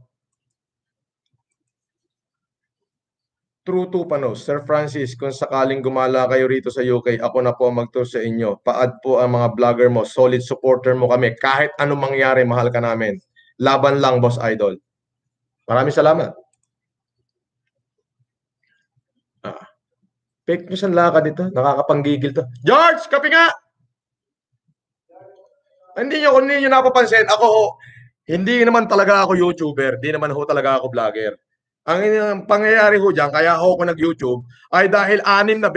True to Panos. Sir Francis, kung sakaling gumala kayo rito sa UK, ako na po ang mag-tour sa inyo. Paad po ang mga vlogger mo. Solid supporter mo kami. Kahit anong mangyari, mahal ka namin. Laban lang, Boss Idol. Maraming salamat. Fake news ang lakad ito. Nakakapanggigil to. George, kape nga! Hindi nyo napapansin. Ako ho, hindi naman talaga ako YouTuber. Hindi naman ho talaga ako vlogger. Ang pangyayari ho dyan, kaya ako nag-YouTube, ay dahil 4 na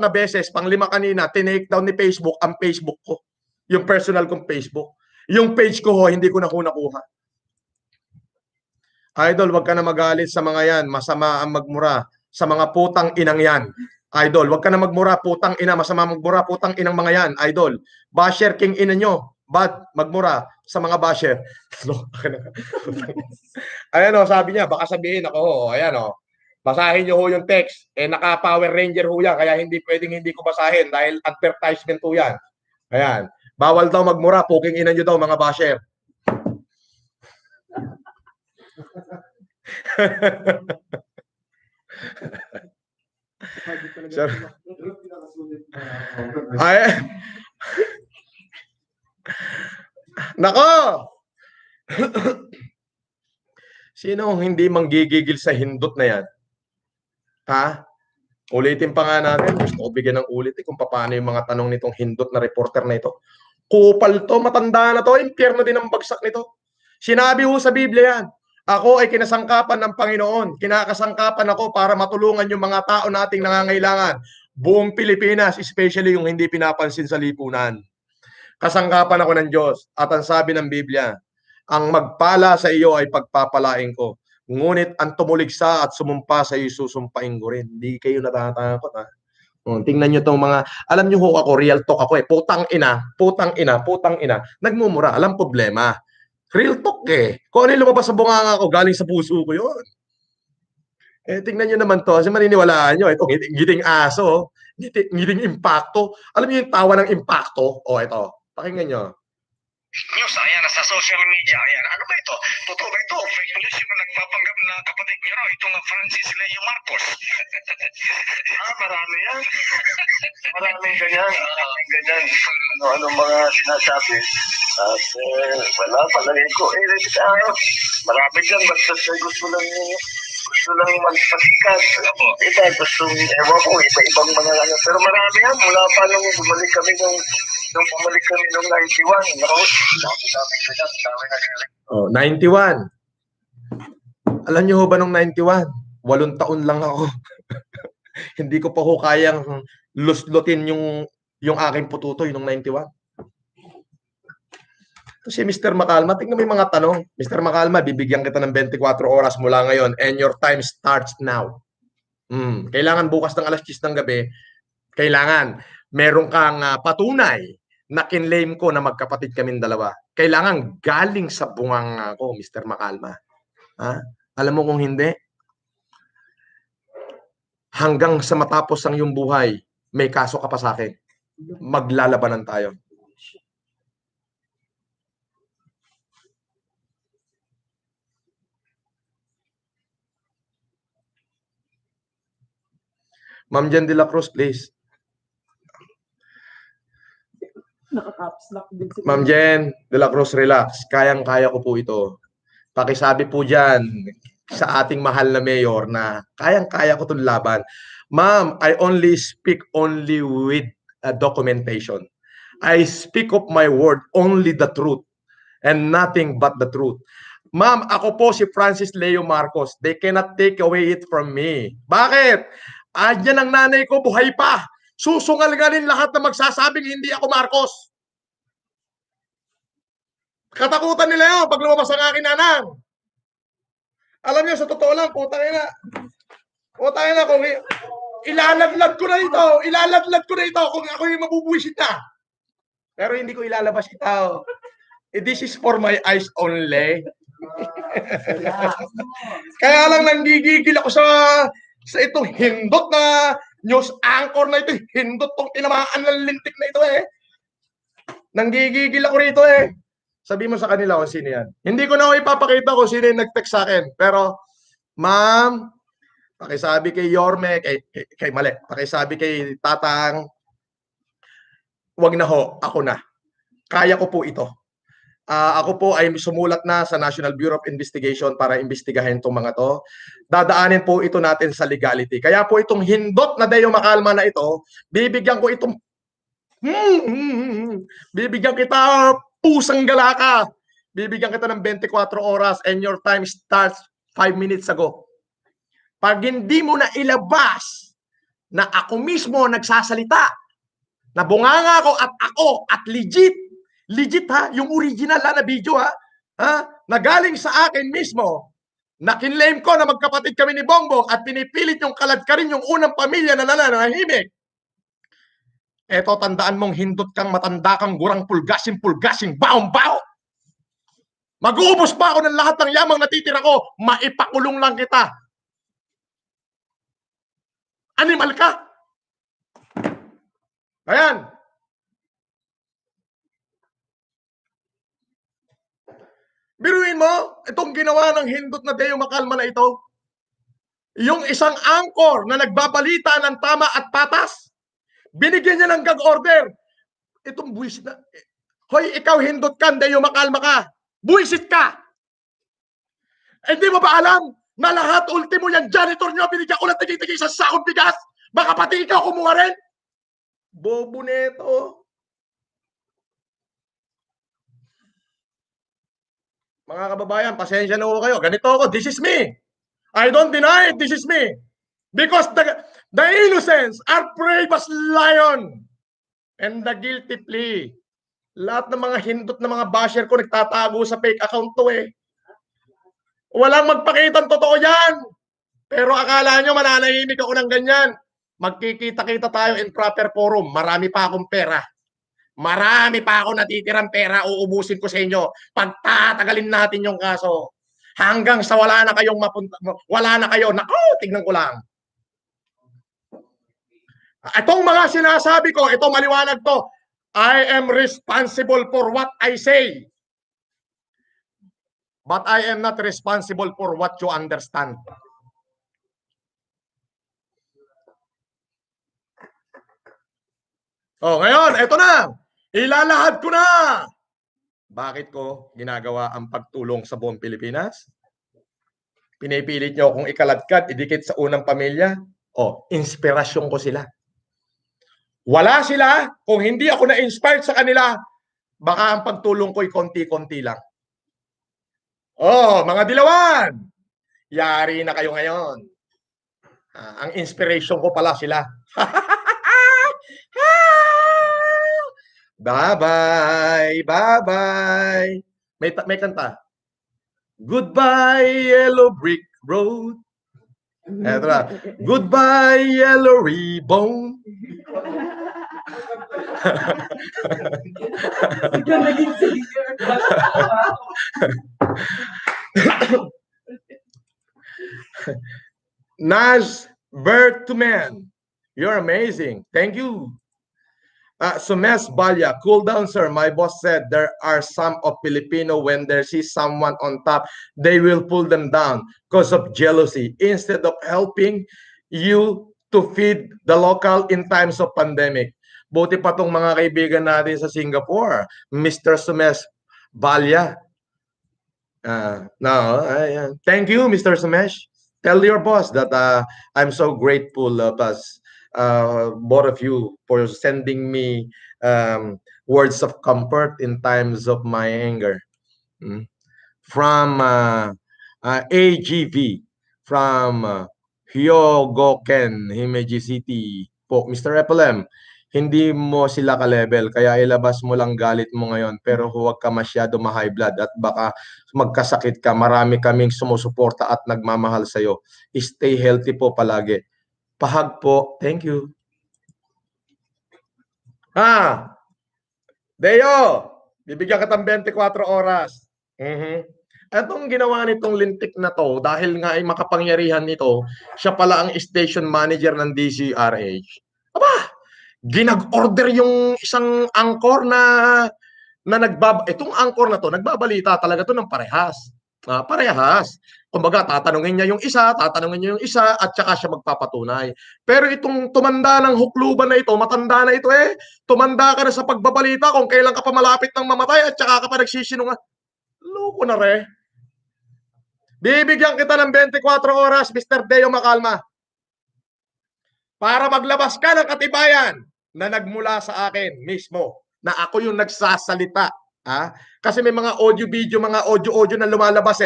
beses, pang-5 kanina, tinake down ni Facebook ang Facebook ko. Yung personal kong Facebook. Yung page ko ho, hindi ko na nakuha. Idol, wag ka na magalit sa mga yan. Masama ang magmura sa mga putang inang yan. Idol, wag ka na magmura, putang ina. Masama magmura, putang inang mga yan. Idol, basher king ina nyo. Bad, magmura sa mga basher. Ayan o, sabi niya, baka sabihin ako, ayan o. Basahin niyo ho yung text. Naka Power Ranger ho yan, kaya hindi pwedeng hindi ko basahin dahil advertisement ho yan. Ayan. Bawal daw magmura, puking ina nyo daw mga basher. Sir. Ay. Nako! Sino hindi manggigigil sa hindot na yan? Ha? Ulitin pa nga natin. Gusto ko bigyan ng ulit kung paano yung mga tanong nitong hindot na reporter na ito. Kupal to, matanda na to, impyerno din ang bagsak nito. Sinabi ho sa Biblia yan. Ako ay kinasangkapan ng Panginoon. Kinakasangkapan ako para matulungan yung mga tao nating nangangailangan. Buong Pilipinas, especially yung hindi pinapansin sa lipunan. Kasangkapan ako ng Diyos. At ang sabi ng Biblia, ang magpala sa iyo ay pagpapalain ko. Ngunit ang tumuligsa at sumumpa sa iyo, susumpain ko rin. Hindi kayo natatakot ha. Tingnan nyo itong mga, alam nyo ho ako, real talk ako eh. Putang ina, putang ina, putang ina. Nagmumura, alam problema. Real talk eh. Kung ano yung lumabas sa bunganga ko, galing sa puso ko yun. Tingnan nyo naman to, kasi maniniwalaan nyo. Ito, ngiting aso, ngiting impacto. Alam nyo yung tawa ng impacto? Ito, pakinggan nyo. News, ayan, sa social media, ayan. Ano ba ito? Totoo ba ito? Fake news yung nagpapanggap na kapatid niyo raw, itong Francis Leo Marcos. Marami yan. Maraming ganyan. Maraming ganyan. Ano mga sinasabi. At wala, palagay ko. Marami dyan. Basta gusto lang magpasikat. Iba, gusto, ewan ko, iba-ibang mga ano. Pero marami yan. Mula pa nung bumalik kami nung 91. Naku, dami ganyan. Dami na sila. 91. Alam niyo ho ba nung 91? 8 taon lang ako. Hindi ko pa ho kayang luslutin yung aking pututoy nung 91. Si Mr. Makalma, tingnan mo yung mga tanong. Mr. Makalma, bibigyan kita ng 24 oras mula ngayon and your time starts now. Kailangan bukas ng alas 10 ng gabi, kailangan meron kang patunay na kinlaim ko na magkapatid kaming dalawa. Kailangan galing sa bunganga ko, Mr. Makalma. Ha? Alam mo kung hindi, hanggang sa matapos ang iyong buhay, may kaso ka pa sa akin. Maglalabanan tayo. Ma'am Jen de la Cruz, please. Naka-caps lock din si Ma'am Jen de la Cruz, relax. Kayang-kaya ko po ito. Pakisabi po dyan sa ating mahal na mayor na kayang-kaya ko itong laban. Ma'am, I only speak only with documentation. I speak of my word, only the truth, and nothing but the truth. Ma'am, ako po si Francis Leo Marcos. They cannot take away it from me. Bakit? Adyan ang nanay ko, buhay pa. Susungal-galin lahat na magsasabing hindi ako Marcos. Katakutan nila yun pag lumabas ang aking nanang. Alam niyo, sa totoo lang, putang ina, kung ilaladlad ko na ito kung ako yung mabubuwisit na. Pero hindi ko ilalabas ito. This is for my eyes only. Kaya lang nanggigigil ako sa itong hindot na news anchor na ito. Hindot tong tinamaan ng lintik na ito eh. Nanggigigil ako rito eh. Sabi mo sa kanila kung sino yan. Hindi ko na ako ipapakita kung sino yung nag-text sa akin. Pero, ma'am, pakisabi kay Yorme, pakisabi kay Tatang, wag na ho, ako na. Kaya ko po ito. Ako po ay sumulat na sa National Bureau of Investigation para imbestigahin itong mga to. Dadaanin po ito natin sa legality. Kaya po itong hindot na Deo Makalma na ito, bibigyan ko itong bibigyan kita pusang galaka. Bibigyan kita ng 24 oras and your time starts 5 minutes ago. Pag hindi mo na ilabas na ako mismo nagsasalita, na bunganga ako at legit ha, yung original na video ha, na galing sa akin mismo, na kinlaim ko na magkapatid kami ni Bongbong at pinipilit yung kaladkarin yung unang pamilya na nananahimik. Eto, tandaan mong hindot kang matanda kang gurang pulgasing baong-bao. Mag-uubos pa ako ng lahat ng yamang natitira ko, maipakulong lang kita. Animal ka. Ayan. Biruin mo, itong ginawa ng hindot na Deo Makalma na ito, yung isang anchor na nagbabalita ng tama at patas, binigyan niya ng gag order. Itong buwisit na, hoy, ikaw hindot ka, Deo Makalma ka. Buwisit ka. Hindi mo ba alam na lahat ultimo yung janitor nyo, binigyan ko lang tigi-tigi sa sakong bigas? Baka pati ikaw kumuha rin? Bobo neto. Mga kababayan, pasensya na ho kayo. Ganito ako, this is me. I don't deny it, this is me. Because the innocents are brave as lion and the guilty plea. Lahat ng mga hindot na mga basher ko nagtatago sa fake account to eh. Walang magpakitang totoo yan. Pero akala nyo mananahimik ako ng ganyan. Magkikita-kita tayo in proper forum. Marami pa akong pera. Marami pa ako natitirang pera. Uubusin ko sa inyo. Pagtatagalin natin yung kaso. Hanggang sa wala na kayong mapunta. Wala na kayo. Naku, tignan ko lang. Itong mga sinasabi ko, ito maliwanag to. I am responsible for what I say. But I am not responsible for what you understand. Oh, ngayon, eto na. Ilalahad ko na. Bakit ko ginagawa ang pagtulong sa buong Pilipinas? Pinipilit nyo akong ikaladkad, idikit sa unang pamilya. Oh, inspirasyon ko sila. Wala sila, kung hindi ako na-inspired sa kanila, baka ang pagtulong ko'y konti-konti lang. Oh, mga dilawan, yari na kayo ngayon. Ang inspiration ko pala sila. Bye-bye, bye-bye. May kanta. Goodbye, yellow brick road. Eto na. Goodbye, yellow ribbon. Ikaw naging singer. Nas, birth to man. You're amazing. Thank you. Sumes Balya, cool down, sir. My boss said there are some of Filipino when they see someone on top, they will pull them down because of jealousy. Instead of helping you to feed the local in times of pandemic. Buti pa tong mga kaibigan natin sa Singapore, Mr. Sumes Balya. Thank you, Mr. Sumesh. Tell your boss that I'm so grateful both of you for sending me words of comfort in times of my anger. From AGV, from Hyogoken, Himeji City po. Mr. FLM, hindi mo sila ka-level, kaya ilabas mo lang galit mo ngayon, pero huwag ka masyado ma-high blood at baka magkasakit ka. Marami kaming sumusuporta at nagmamahal sa'yo. Stay healthy po palagi. Pahag po. Thank you. Deo, bibigyan ka ng 24 oras. Etong ginawa nitong lintik na to, dahil nga ay makapangyarihan nito, siya pala ang station manager ng DCRH. Aba, ginag-order yung isang anchor na itong anchor na to, nagbabalita talaga to ng parehas. Parehas. Kumbaga, tatanungin niya yung isa, at saka siya magpapatunay. Pero itong tumanda ng hukluban na ito, matanda na ito tumanda ka na sa pagbabalita kung kailan ka pa malapit ng mamatay at saka ka pa nagsisinungaling. Loko na re. Bibigyan kita ng 24 oras, Mr. Deo Macalma, para maglabas ka ng katibayan na nagmula sa akin mismo, na ako yung nagsasalita. Kasi may mga audio-video, mga audio-audio na lumalabas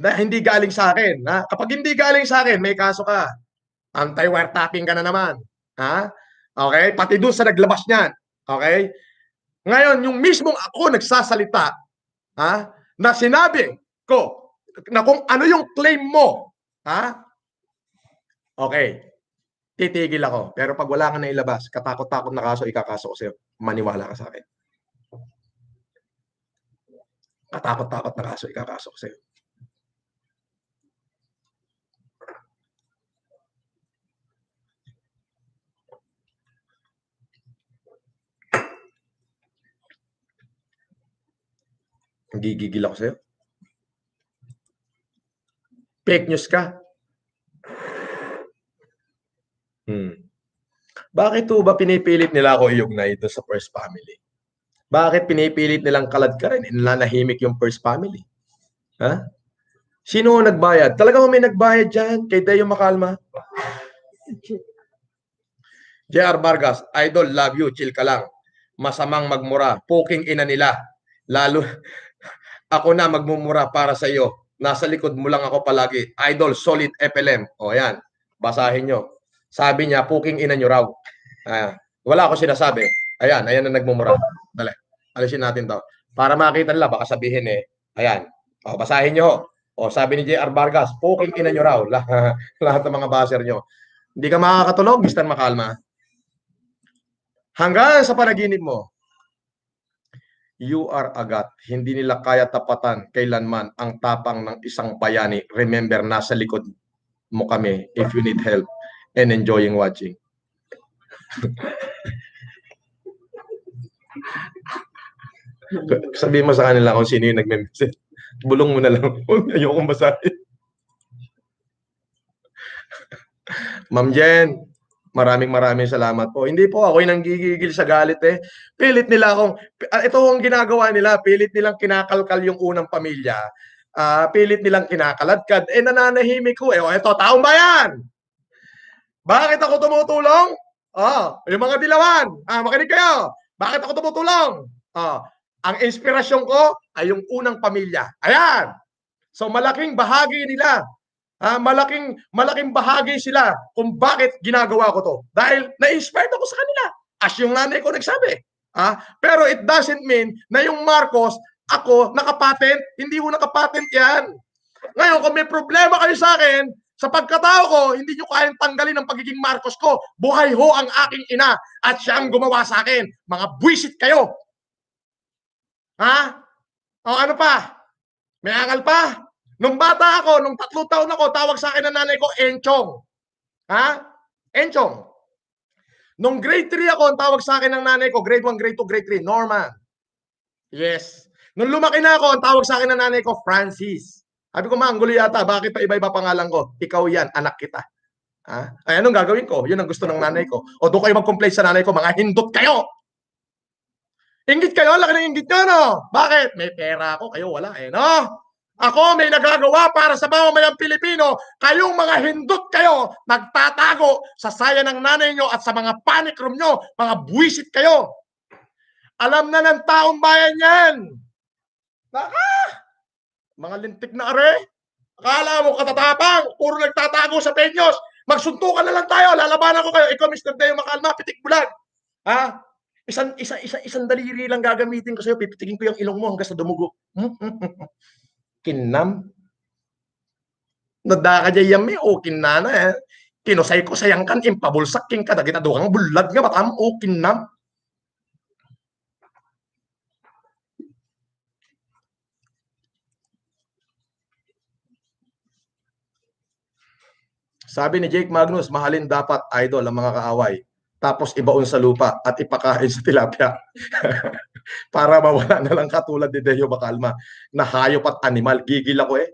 na hindi galing sa akin. Kapag hindi galing sa akin, may kaso ka. Anti-wiretapping ka na naman. Okay? Pati doon sa naglabas niyan. Okay? Ngayon, yung mismong ako nagsasalita, na sinabi ko na kung ano yung claim mo, okay, titigil ako. Pero pag wala ka na ilabas, katakot-takot na kaso, ikakaso ko sa'yo. Maniwala ka sa akin. Katakot-takot na kaso, ikakaso ko sa'yo. Gigigil ako sa'yo. Fake news ka. Bakit ba pinipilit nila ako iugnay ito sa first family? Bakit pinipilit nilang kalad ka rin? Nanahimik yung first family. Sino nagbayad? Talagang may nagbayad dyan kay Deo Macalma? JR Vargas, idol, love you, chill ka lang. Masamang magmura, poking ina nila. Lalo, ako na magmumura para sa iyo. Nasa likod mo lang ako palagi. Idol, solid FLM. O yan, basahin nyo. Sabi niya, poking ina nyo raw. Wala ako sinasabi. Ayan na nagmumura. Dali, alisin natin to. Para makita nila, baka sabihin ayan. O, basahin nyo. O, sabi ni JR Vargas, poking ina nyo raw. Lahat ng mga baser nyo. Hindi ka makakatulog, Mr. Macalma. Hanggang sa panaginip mo, you are agat. Hindi nila kaya tapatan kailanman ang tapang ng isang bayani. Remember, nasa likod mo kami if you need help and enjoying watching. Sabihin mo sa kanila kung sino yung nagme-message. Bulong mo na lang. Ayokong basahin. Ma'am Jen, maraming salamat po. Hindi po ako yung nanggigigil sa galit Pilit nila akong, ito ang ginagawa nila, pilit nilang kinakalkal yung unang pamilya. Pilit nilang kinakaladkad. Nananahimik ko ito, taong bayan! Bakit ako tumutulong? Yung mga dilawan, makinig kayo. Bakit ako tumutulong? Ang inspirasyon ko ay yung unang pamilya. Ayan! So malaking bahagi nila. Malaking bahagi sila kung bakit ginagawa ko to. Dahil na-inspired ako sa kanila. As yung nanay ko nagsabi. Pero it doesn't mean na yung Marcos, ako, nakapatent. Hindi ko nakapatent yan. Ngayon, kung may problema kayo sa akin, sa pagkatao ko, hindi nyo kayang tanggalin ang pagiging Marcos ko. Buhay ho ang aking ina at siya ang gumawa sa akin. Mga buwisit kayo. O ano pa? May angal pa? Nung bata ako, nung 3 taon ako, tawag sa akin ng nanay ko, Enchong. Enchong. Nung grade 3 ako, ang tawag sa akin ng nanay ko, grade 1, grade 2, grade 3, Norman. Yes. Nung lumaki na ako, ang tawag sa akin ng nanay ko, Francis. Sabi ko, Manggulo yata, bakit pa iba-iba pangalan ko? Ikaw yan, anak kita. Ay, anong gagawin ko? Yun ang gusto ng nanay ko. O doon kayo mag-complain sa nanay ko, mga hindot kayo! Inggit kayo, laki ng inggit nyo, no? Bakit? May pera ako, kayo wala eh, no? Ako may nagagawa para sa mamamayang Pilipino, kayong mga hindot kayo, nagtatago sa saya ng nanay nyo at sa mga panic room nyo, mga buwisit kayo. Alam na ng taong bayan yan. Baka, mga lintik na are. Akala mo katatapang, puro nagtatago sa penyos. Magsuntukan na lang tayo, lalabanan ko kayo. Ikaw, Mr. Deo Makalma, pitik bulag. Ha? Isang daliri lang gagamitin ko sa'yo, pipitikin ko yung ilong mo hanggang sa dumugo. Kinam. Nada ka dyan yami, o kinana eh. Kinusay ko sayang kan, impabulsak king ka, dagita doang bulad nga, batam, o kinam. Sabi ni Jake Magnus, mahalin dapat idol ang mga kaaway. Tapos ibaon sa lupa at ipakain sa tilapia. Para mawala na lang katulad ni Deo Makalma na hayop at animal. Gigil ako eh.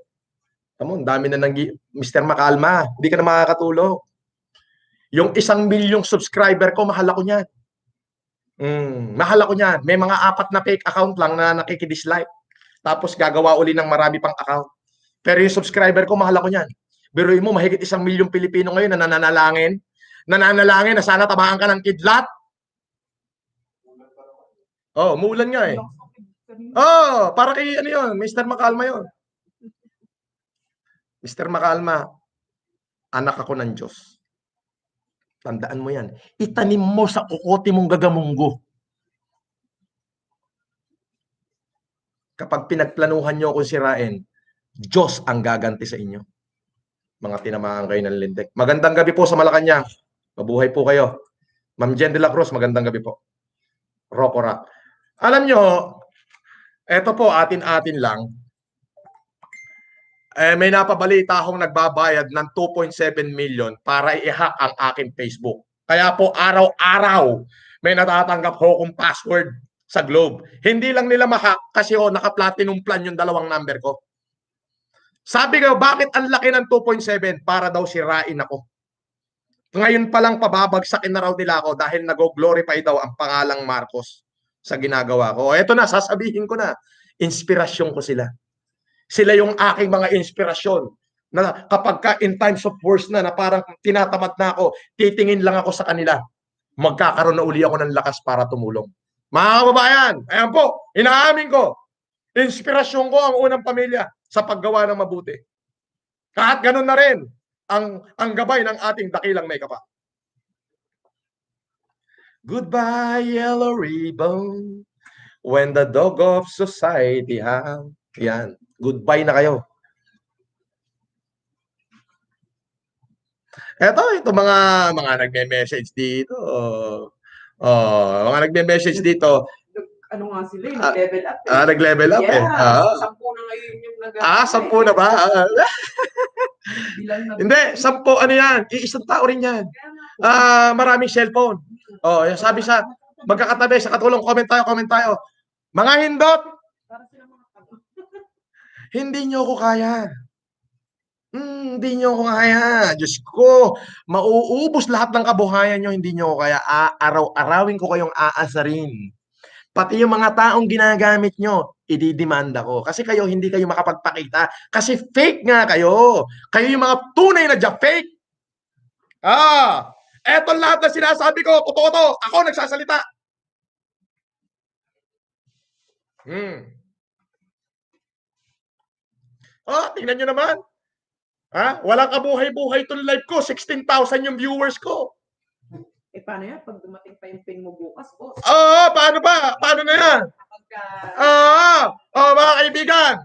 Tamo, dami na nang Mr. Makalma, hindi ka na makakatulog. Yung 1,000,000 subscriber ko, mahal ako niyan. Mahal ako niyan. May mga 4 na fake account lang na nakikidislike. Tapos gagawa uli ng marami pang account. Pero yung subscriber ko, mahal ako niyan. Biruin mo, mahigit 1,000,000 Pilipino ngayon na nananalangin na sana tamaan ka ng kidlat. Oh, muulan nga eh. Oh, para kay ano yun, Mr. Makalma yun. Mr. Makalma, anak ako ng Diyos. Tandaan mo yan. Itanim mo sa kukote mong gagamunggo. Kapag pinagplanuhan nyo akong sirain, Diyos ang gaganti sa inyo. Mga tinamaan kayo ng lintik. Magandang gabi po sa Malacanang. Mabuhay po kayo. Ma'am Jen de la Cruz, magandang gabi po. Rock. Alam nyo, eto po, atin-atin lang. May napabalita akong nagbabayad ng 2.7 million para i-hack ang aking Facebook. Kaya po, araw-araw, may natatanggap ho kong password sa Globe. Hindi lang nila ma-hack kasi naka-platinum plan yung 2 number ko. Sabi ko, bakit ang laki ng 2.7? Para daw sirain ako. Ngayon pa lang pababagsakin na raw nila ako dahil nag-glorify daw ang pangalang Marcos sa ginagawa ko. Eto na, sasabihin ko na, inspirasyon ko sila. Sila yung aking mga inspirasyon na kapag ka in times of worst na parang tinatamad na ako, titingin lang ako sa kanila. Magkakaroon na uli ako ng lakas para tumulong. Mga kababayan, ayan po, inaamin ko, inspirasyon ko ang unang pamilya sa paggawa ng mabuti. Kahit ganun na rin ang gabay ng ating dakilang may kapa. Goodbye, yellow ribbon, when the dog of society have. Yan, goodbye na kayo. Ito mga nagme-message dito. Mga nagme-message dito. Ano nga sila, nag-level up. Nag-level up eh. 10 na ngayon yung 10 na ba? Bilang na. Hindi, 10 ano yan? Isang tao rin yan. Maraming cellphone. Sabi sa magkakatabi sa katulong, comment tayo. Mga hindot, Para sila mga tago. hindi nyo ko kaya. Hindi nyo ko kaya. Diyos ko, mauubos lahat ng kabuhayan nyo, hindi nyo ko kaya. Araw-arawin ko kayong aasarin. Pati yung mga taong ginagamit nyo, ididimanda ko. Kasi kayo, hindi kayo makapagpakita. Kasi fake nga kayo. Kayo yung mga tunay na fake. Eto lahat na sinasabi ko, totoo to. Ako nagsasalita. Tingnan nyo naman. Walang kabuhay-buhay itong live ko. 16,000 yung viewers ko. Paano yan? Pag dumating pa yung pin mo bukas, boss. Paano ba? Paano na yan? Pagka... Mga kaibigan.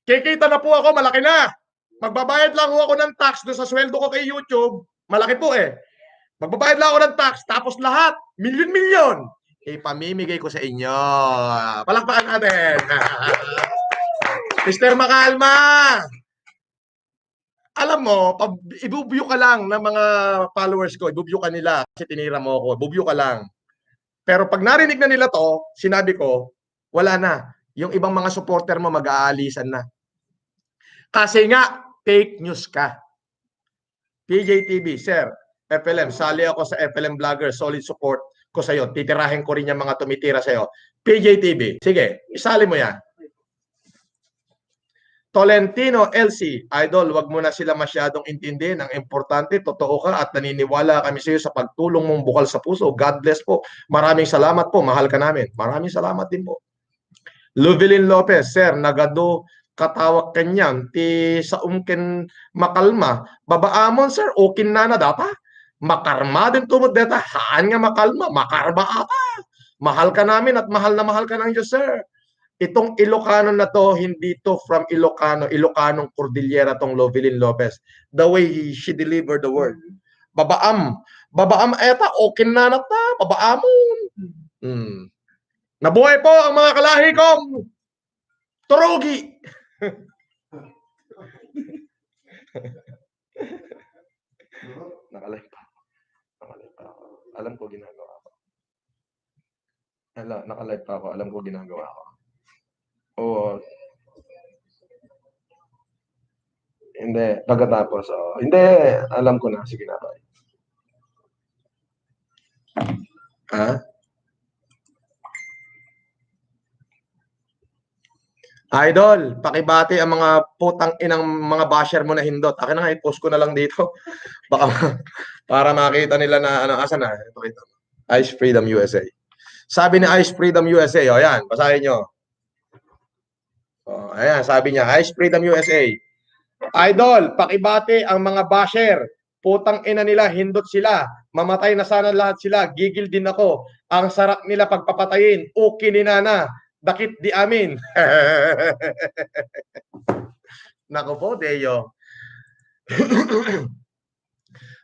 Kikita na po ako, malaki na. Magbabayad lang ako ng tax doon sa sweldo ko kay YouTube. Malaki po eh. Magbabayad lang ako ng tax, tapos lahat, milyon-milyon, pamimigay ko sa inyo. Palakpakan natin. Mr. Makalma, alam mo, pag ibubyo ka lang ng mga followers ko, ibubyo ka nila kasi tinira mo ako, ibubyo ka lang. Pero pag narinig na nila to, sinabi ko, wala na. Yung ibang mga supporter mo mag-aalisan na. Kasi nga, fake news ka. PJTV, sir, FLM, sali ako sa FLM Vlogger, solid support ko sa'yo. Titirahin ko rin yung mga tumitira sa'yo. PJTV, sige, isali mo yan. Tolentino LC, Idol, wag mo na sila masyadong intindihin. Ang importante, totoo ka at naniniwala kami sa iyo sa pagtulong mong bukal sa puso. God bless po. Maraming salamat po. Mahal ka namin. Maraming salamat din po. Luvelin Lopez, Sir, nagado katawag kanyan ti sa umken makalma. Babaamon, Sir, ukin na data. Makarma din tumod data. Haan nga makalma? Makarma ata. Mahal ka namin at mahal na mahal ka ng Diyos, Sir. Itong Ilocano na to, hindi to from Ilocano, Ilocanong Cordillera tong Lovelin Lopez. The way she delivered the word. Babaam. Babaam eta, okay na nata. Babaamon. Nabuhay po ang mga kalahi kong turugi. Nakalive pa. Nakalive pa ako. Alam ko ginagawa ko. Nakalive pa ako. Alam ko ginagawa ko. Oo. Hindi. Pagkatapos, hindi. Alam ko na. Sige na. Ha? Idol, pakibati ang mga putang inang mga basher mo na hindot. Akin na nga, i-post ko na lang dito. Baka para makita nila na ano, asa na. Ito. Ice Freedom USA. Sabi ni Ice Freedom USA, o yan, basahin nyo. Ayan, sabi niya, Ice Freedom USA. Idol, pakibati ang mga basher. Putang ina nila, hindot sila. Mamatay na sana lahat sila. Gigil din ako. Ang sarap nila pagpapatayin. Okay ni Nana. Dakit di amin. Nako po, Deyo.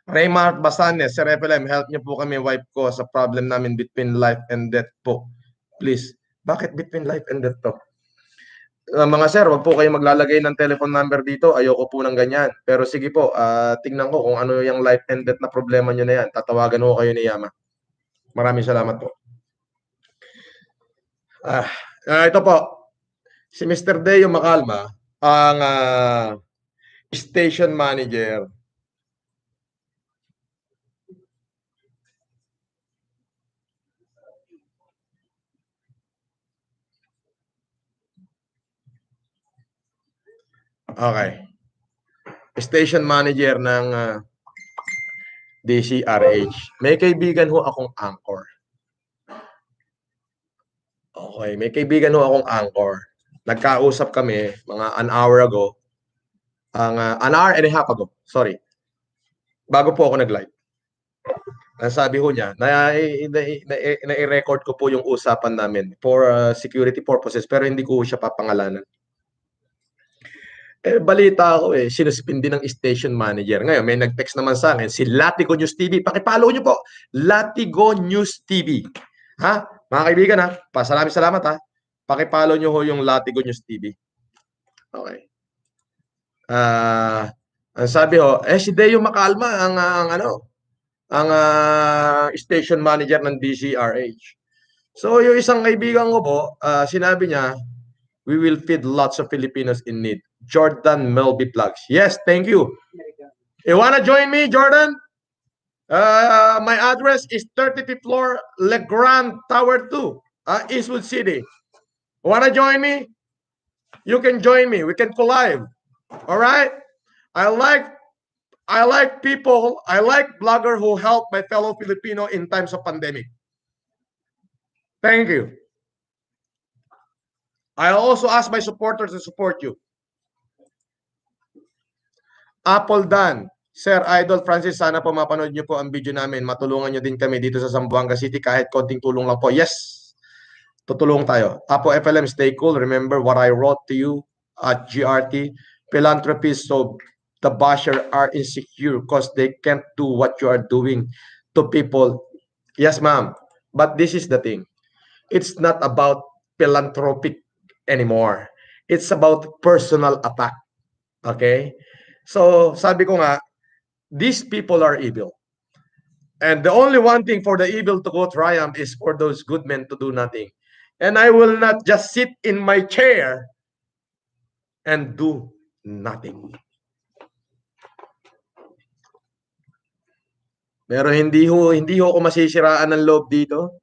Raymart Basanes, Sir FLM, help niyo po kami, wife ko, sa problem namin between life and death po. Please. Bakit between life and death to? Mga sir, wag po kayo maglalagay ng telephone number dito. Ayoko po ng ganyan. Pero sige po, tingnan ko kung ano yung life and death na problema nyo na yan. Tatawagan ko kayo ni Yama. Maraming salamat po. Ito po, si Mr. Deo Macalma, ang station manager. Okay. Station manager ng DCRH. May kaibigan ho akong anchor. Okay, may kaibigan ho akong anchor. Nagkausap kami mga an hour ago. An hour and a half ago. Sorry. Bago po ako nag-live. Sabi ho niya, na-record ko po yung usapan namin for security purposes pero hindi ko siya papangalanan. Balita ako sinuspindi ng station manager. Ngayon, may nag-text naman sa akin, si Latigo News TV. Pakipollow niyo po, Latigo News TV. Ha? Mga kaibigan ha, salamat ha. Pakipollow niyo ho yung Latigo News TV. Okay. Ang sabi ho, si Deo Macalma ang station manager ng DCRH. So, yung isang kaibigan ko po, sinabi niya, we will feed lots of Filipinos in need. Jordan Melby Plugs. Yes, thank you. You wanna join me, Jordan? My address is 35th floor, Legrand Tower 2, Eastwood City. Wanna join me? You can join me. We can collide. All right? I like people. I like blogger who help my fellow Filipino in times of pandemic. Thank you. I also ask my supporters to support you. Apple Dan, Sir Idol Francis, sana po mapanood niyo po ang video namin. Matulungan niyo din kami dito sa Zamboanga City kahit konting tulong lang po. Yes, tutulong tayo. Apo FLM, stay cool. Remember what I wrote to you at GRT. Philanthropists so the basher are insecure because they can't do what you are doing to people. Yes, ma'am. But this is the thing. It's not about philanthropic anymore. It's about personal attack. Okay? So, sabi ko nga, these people are evil. And the only one thing for the evil to go triumph is for those good men to do nothing. And I will not just sit in my chair and do nothing. Pero hindi ho ako masisiraan ng loob dito.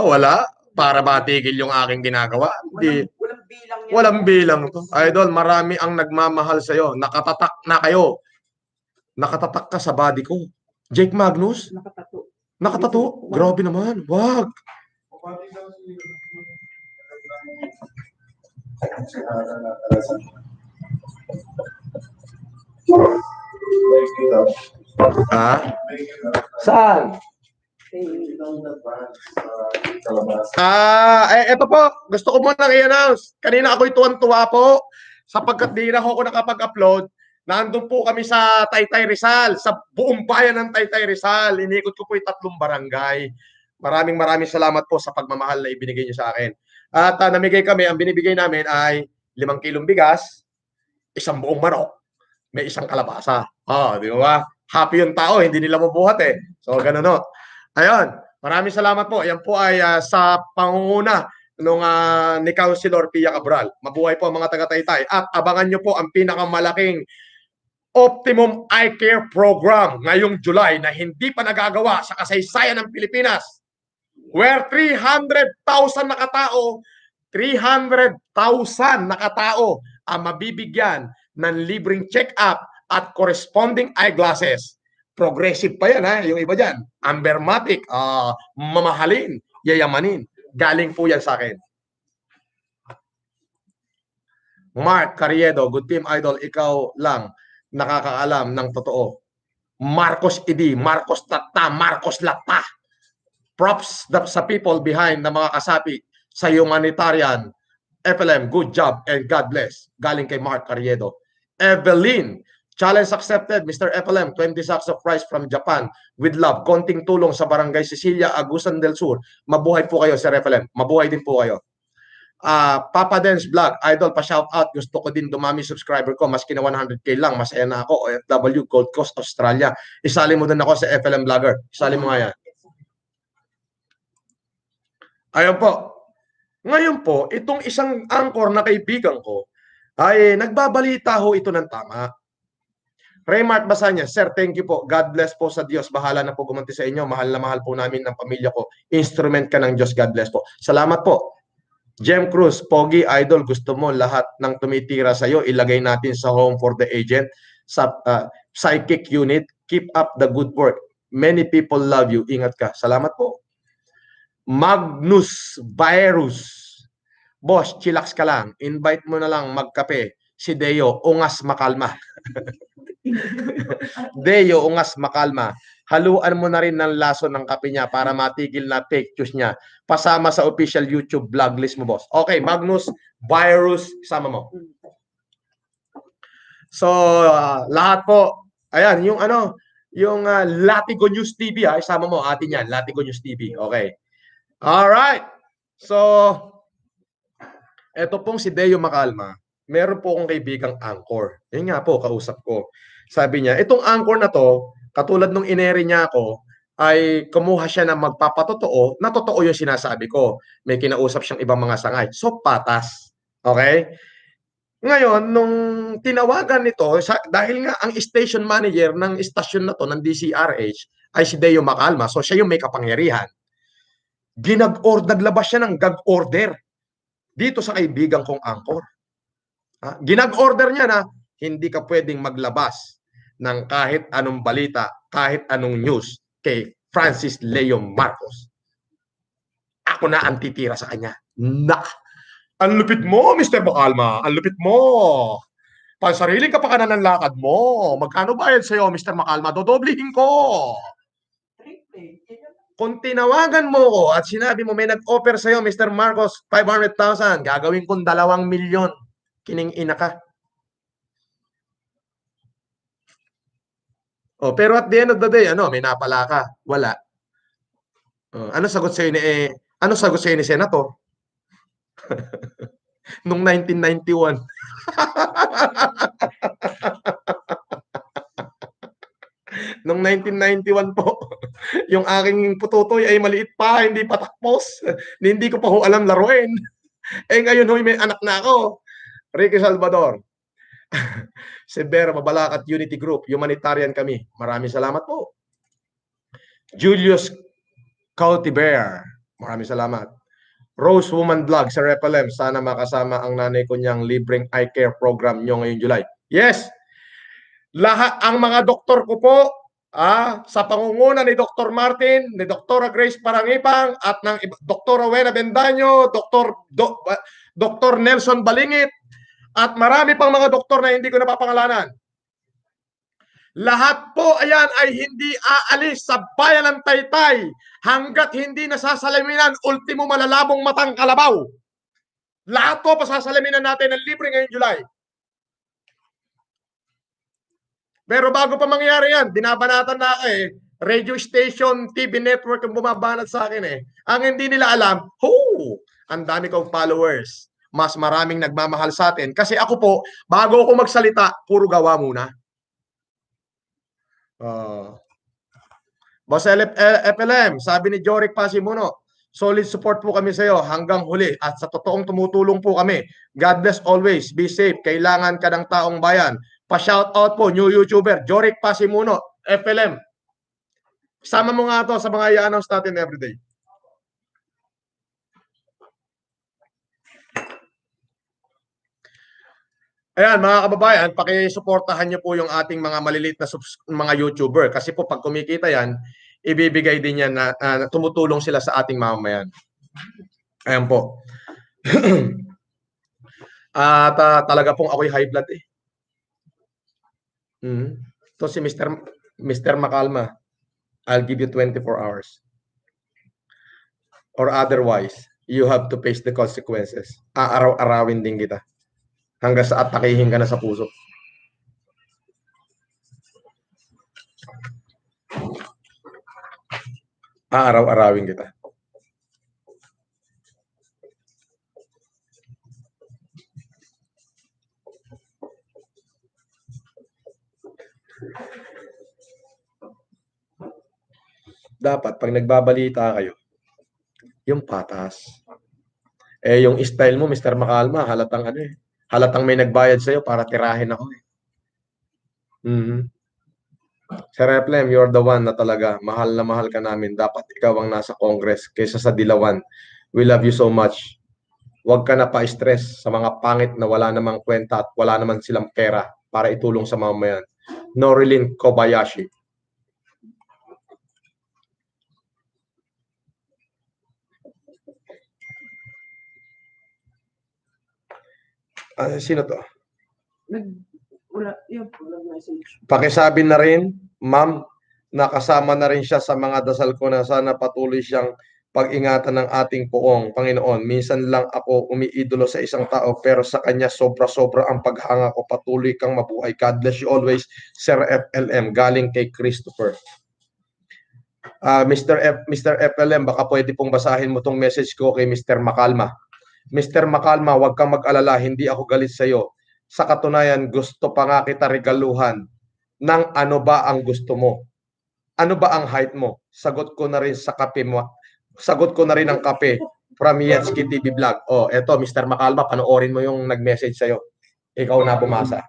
Wala. Para matigil yung aking ginagawa. Hindi. Walang bilang yan. Walang bilang to. Idol, marami ang nagmamahal sa'yo. Nakatatak na kayo. Nakatatak ka sa body ko. Jake Magnus? Nakatato. Nakatato? Grabe naman. Wag. Ha? Saan? Eto po. Gusto ko muna i-announce. Kanina ako'y tuwan-tuwa po sapagkat di na ako nakapag-upload. Nandun po kami sa Taytay Rizal, sa buong bayan ng Taytay Rizal. Inikot ko po yung 3 barangay. Maraming salamat po sa pagmamahal na ibinigay niyo sa akin. At namigay kami, ang binibigay namin ay 5 kilong bigas, 1 buong manok, may 1 kalabasa. Di ba? Happy yung tao, hindi nila mabuhat eh. So, ganun no. Ayun, maraming salamat po. Yan po ay sa pangunguna ni Councilor Pia Cabral. Mabuhay po ang mga taga-Taytay. At abangan nyo po ang pinakamalaking Optimum Eye Care Program ngayong July na hindi pa nagagawa sa kasaysayan ng Pilipinas. Where 300,000 nakatao, 300,000 nakatao ang mabibigyan ng libreng check-up at corresponding eyeglasses. Progressive pa yan, ha? Yung iba dyan. Ambermatic, mamahalin, yayamanin. Galing po yan sa akin. Mark Carriedo, good team idol, ikaw lang nakakaalam ng totoo. Marcos Idi, Marcos Tata, Marcos Lata. Props sa people behind na mga kasapi sa humanitarian. FLM, good job and God bless. Galing kay Mark Carriedo. Evelyn, challenge accepted, Mr. FLM, 20 sacks of rice from Japan with love. Konting tulong sa Barangay Cecilia, Agusan del Sur. Mabuhay po kayo, Sir FLM. Mabuhay din po kayo. Papa Dance Vlog, idol, pa-shout out. Gusto ko din dumami subscriber ko. Maski na 100k lang, masaya na ako. OFW, Gold Coast, Australia. Isali mo din ako sa FLM Vlogger. Isali mo nga yan. Ayun po. Ngayon po, itong isang anchor na kaibigan ko, ay nagbabalita ho ito ng tama. Raymart Basanya, Sir, thank you po. God bless po sa Diyos. Bahala na po gumanti sa inyo. Mahal na mahal po namin ng pamilya ko. Instrument ka ng Diyos. God bless po. Salamat po. Jem Cruz, Pogi, idol, gusto mo lahat ng tumitira sa iyo, ilagay natin sa home for the agent, sa psychic unit. Keep up the good work. Many people love you. Ingat ka. Salamat po. Magnus Virus. Boss, chillax ka lang. Invite mo na lang magkape. Si Deo, ungas makalma. Deo, ungas makalma. Haluan mo na rin ng laso ng kape niya para matigil na fake news niya. Pasama sa official YouTube vlog list mo, boss. Okay, Magnus Virus, sama mo. So, lahat po. Ayan, yung Latigo News TV, isama mo atin yan, Latigo News TV. Okay. Alright. So, eto pong si Deo Makalma, meron po akong kaibigang anchor. Yun nga po, kausap ko. Sabi niya, itong anchor na to, katulad nung ineri niya ako, ay kumuha siya ng magpapatotoo na totoo yung sinasabi ko. May kinausap siyang ibang mga sangay. So, patas. Okay? Ngayon, nung tinawagan nito, dahil nga ang station manager ng station na to, ng DCRH, ay si Deo Makalma. So, siya yung may kapangyarihan. Naglabas siya ng gag order dito sa kaibigan kong anchor. Ginag-order niya na hindi ka pwedeng maglabas ng kahit anong balita, kahit anong news kay Francis Leo Marcos. Ako na ang titira sa kanya. Ang lupit mo, Mr. Makalma. Ang lupit mo. Pansarili ka pa ka na ng lakad mo. Magkano bayad sa'yo, Mr. Makalma? Dodoblihin ko. Kung tinawagan mo ko at sinabi mo may nag-offer sa'yo, Mr. Marcos, 500,000, gagawin kong 2 milyon. Kining ina ka. Pero at the end of the day, may napala ka. Wala. Ano sagot sa'yo ni Senator? Nung 1991. Noong 1991 po, yung aking pututoy ay maliit pa, hindi pa takpos. Hindi ko pa ho alam laruin. Ngayon ho, may anak na ako. Ricky Salvador. Si Vera Mabalacat Unity Group, humanitarian kami. Maraming salamat po. Julius Cautiver, maraming salamat. Rose Woman Vlog sa Repelem, sana makasama ang nanay ko niyang libreng eye care program nyo ngayong July. Yes! Lahat ang mga doktor ko po, sa pangunguna ni Dr. Martin, ni Dr. Grace Parangipang, at ng Dr. Rowena Bendaño, Dr. Nelson Balingit, at marami pang mga doktor na hindi ko napapangalanan. Lahat po ayan ay hindi aalis sa bayan ng Taytay hanggat hindi nasasalaminan ultimo malalabong matang kalabaw. Lahat po pasasalaminan natin ng libre ngayong July. Pero bago pa mangyari yan, binabanatan na ako radio station, TV network ang bumabanat sa akin Ang hindi nila alam, ang dami kong followers. Mas maraming nagmamahal sa atin. Kasi ako po, bago ako magsalita, puro gawa muna. Boss FLM, sabi ni Joric Pasimuno, solid support po kami sa iyo hanggang huli at sa totoong tumutulong po kami. God bless always. Be safe. Kailangan ka ng taong bayan. Pa-shoutout po, new YouTuber, Joric Pasimuno, FLM. Sama mo nga to sa mga i-announce natin everyday. Ayan, mga kababayan, pakisuportahan niyo po yung ating mga maliliit na mga YouTuber. Kasi po pag kumikita yan, ibibigay din yan na tumutulong sila sa ating mamamayan. Ayan po. At talaga pong ako'y high blood Ito si Mr. Makalma. I'll give you 24 hours. Or otherwise, you have to face the consequences. Aaraw-arawin din kita. Hanggang sa atakihin ka na sa puso. Aaraw-arawin kita. Dapat pag nagbabalita kayo, yung patas. Yung style mo, Mr. Makalma, halatang halatang may nagbayad sa'yo para tirahin ako Sir Replem, you're the one na talaga. Mahal na mahal ka namin. Dapat ikaw ang nasa Congress kaysa sa Dilawan. We love you so much. Huwag ka na pa-stress sa mga pangit na wala namang kwenta at wala naman silang pera para itulong sa mamamayan. Norilyn Kobayashi. Sino to? Wala message. Pakisabi na rin, ma'am, nakasama na rin siya sa mga dasal ko na sana patuloy siyang pag-ingatan ng ating poong Panginoon. Minsan lang ako umiidolo sa isang tao pero sa kanya sobra-sobra ang paghanga ko. Patuloy kang mabuhay. God bless you always, Sir FLM. Galing kay Christopher. Mr. FLM, baka pwede pong basahin mo tong message ko kay Mr. Makalma. Mr. Makalma, huwag kang mag-alala, hindi ako galit sa iyo. Sa katunayan, gusto pa nga kita regaluhan ng ano ba ang gusto mo? Ano ba ang height mo? Sagot ko na rin sa kape mo. Sagot ko na rin ang kape from Yetsky TV Vlog. Eto, Mr. Makalma, panoorin mo yung nag-message sa'yo. Ikaw na bumasa.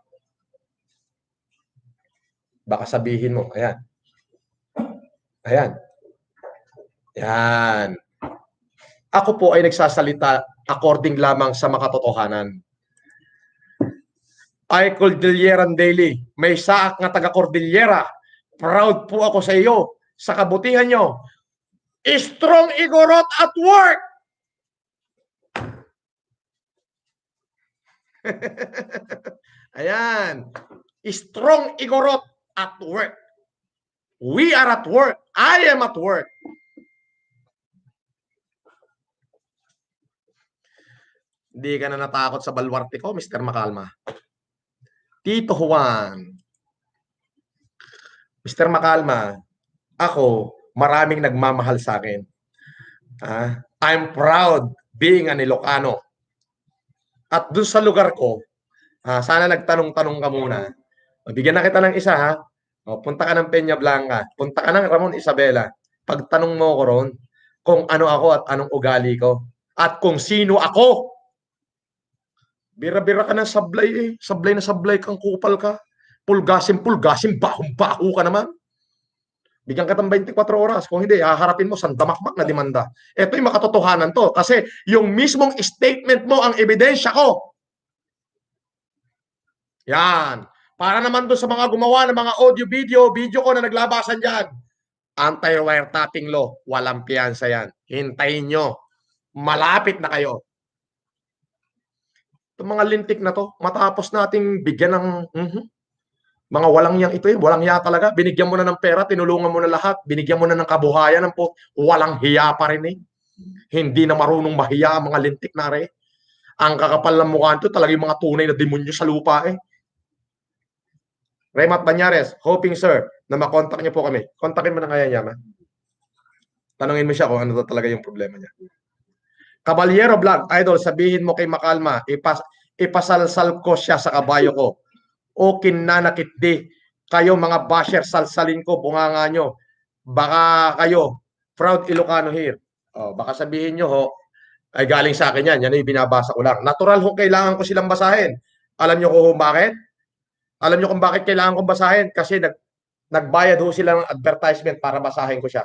Baka sabihin mo, ayan. Ayan. Yan. Ako po ay nagsasalita according lamang sa makatotohanan. Ay Cordilleran Daily, may saak nga taga Cordillera. Proud po ako sa iyo, sa kabutihan nyo. Strong Igorot at work! Ayan. Strong Igorot at work. We are at work. I am at work. Hindi ka na natakot sa balwarte ko, Mr. Makalma. Tito Juan. Mr. Makalma, ako, maraming nagmamahal sa akin. I'm proud being an Ilocano. At doon sa lugar ko, sana nagtanong-tanong ka muna. Bigyan na kita ng isa, punta ka ng Peña Blanca. Punta ka ng Ramon Isabela. Pagtanong mo ko ron, kung ano ako at anong ugali ko. At kung sino ako. Bira-bira ka ng sablay Sablay na sablay kang kupal ka. Pulgasim, bahong-baho ka naman. Bigyan ka ng 24 oras. Kung hindi, haharapin mo sandamakmak na demanda. Ito yung makatotohanan to. Kasi yung mismong statement mo ang ebidensya ko. Yan. Para naman doon sa mga gumawa ng mga video ko na naglabasan dyan. Anti-wiretapping law. Walang piyansa yan. Hintayin nyo. Malapit na kayo. Itong mga lintik na to, matapos nating bigyan ng mga walang yang ito walang hiya talaga. Binigyan mo na ng pera, tinulungan mo na lahat, binigyan mo na ng kabuhayan, walang hiya pa rin eh. Hindi na marunong mahiya ang mga lintik na rin. Ang kakapal ng mukha nito, talaga yung mga tunay na demonyo sa lupa eh. Remat Banyares, hoping sir, na makontak niyo po kami. Kontakin mo na kaya niya, ma. Tanungin mo siya kung ano talaga yung problema niya. Caballero Vlog, idol, sabihin mo kay Makalma, ipasalsal ko siya sa kabayo ko. O kinanakit di. Kayo mga basher, salsalin ko, bunganga nyo. Baka kayo, proud Ilocano here. Baka sabihin nyo ho, ay galing sa akin yan. Yan ay binabasa ko lang. Natural ho, kailangan ko silang basahin. Alam nyo kung bakit? Alam nyo kung bakit kailangan kong basahin? Kasi nagbayad ho sila ng advertisement para basahin ko siya.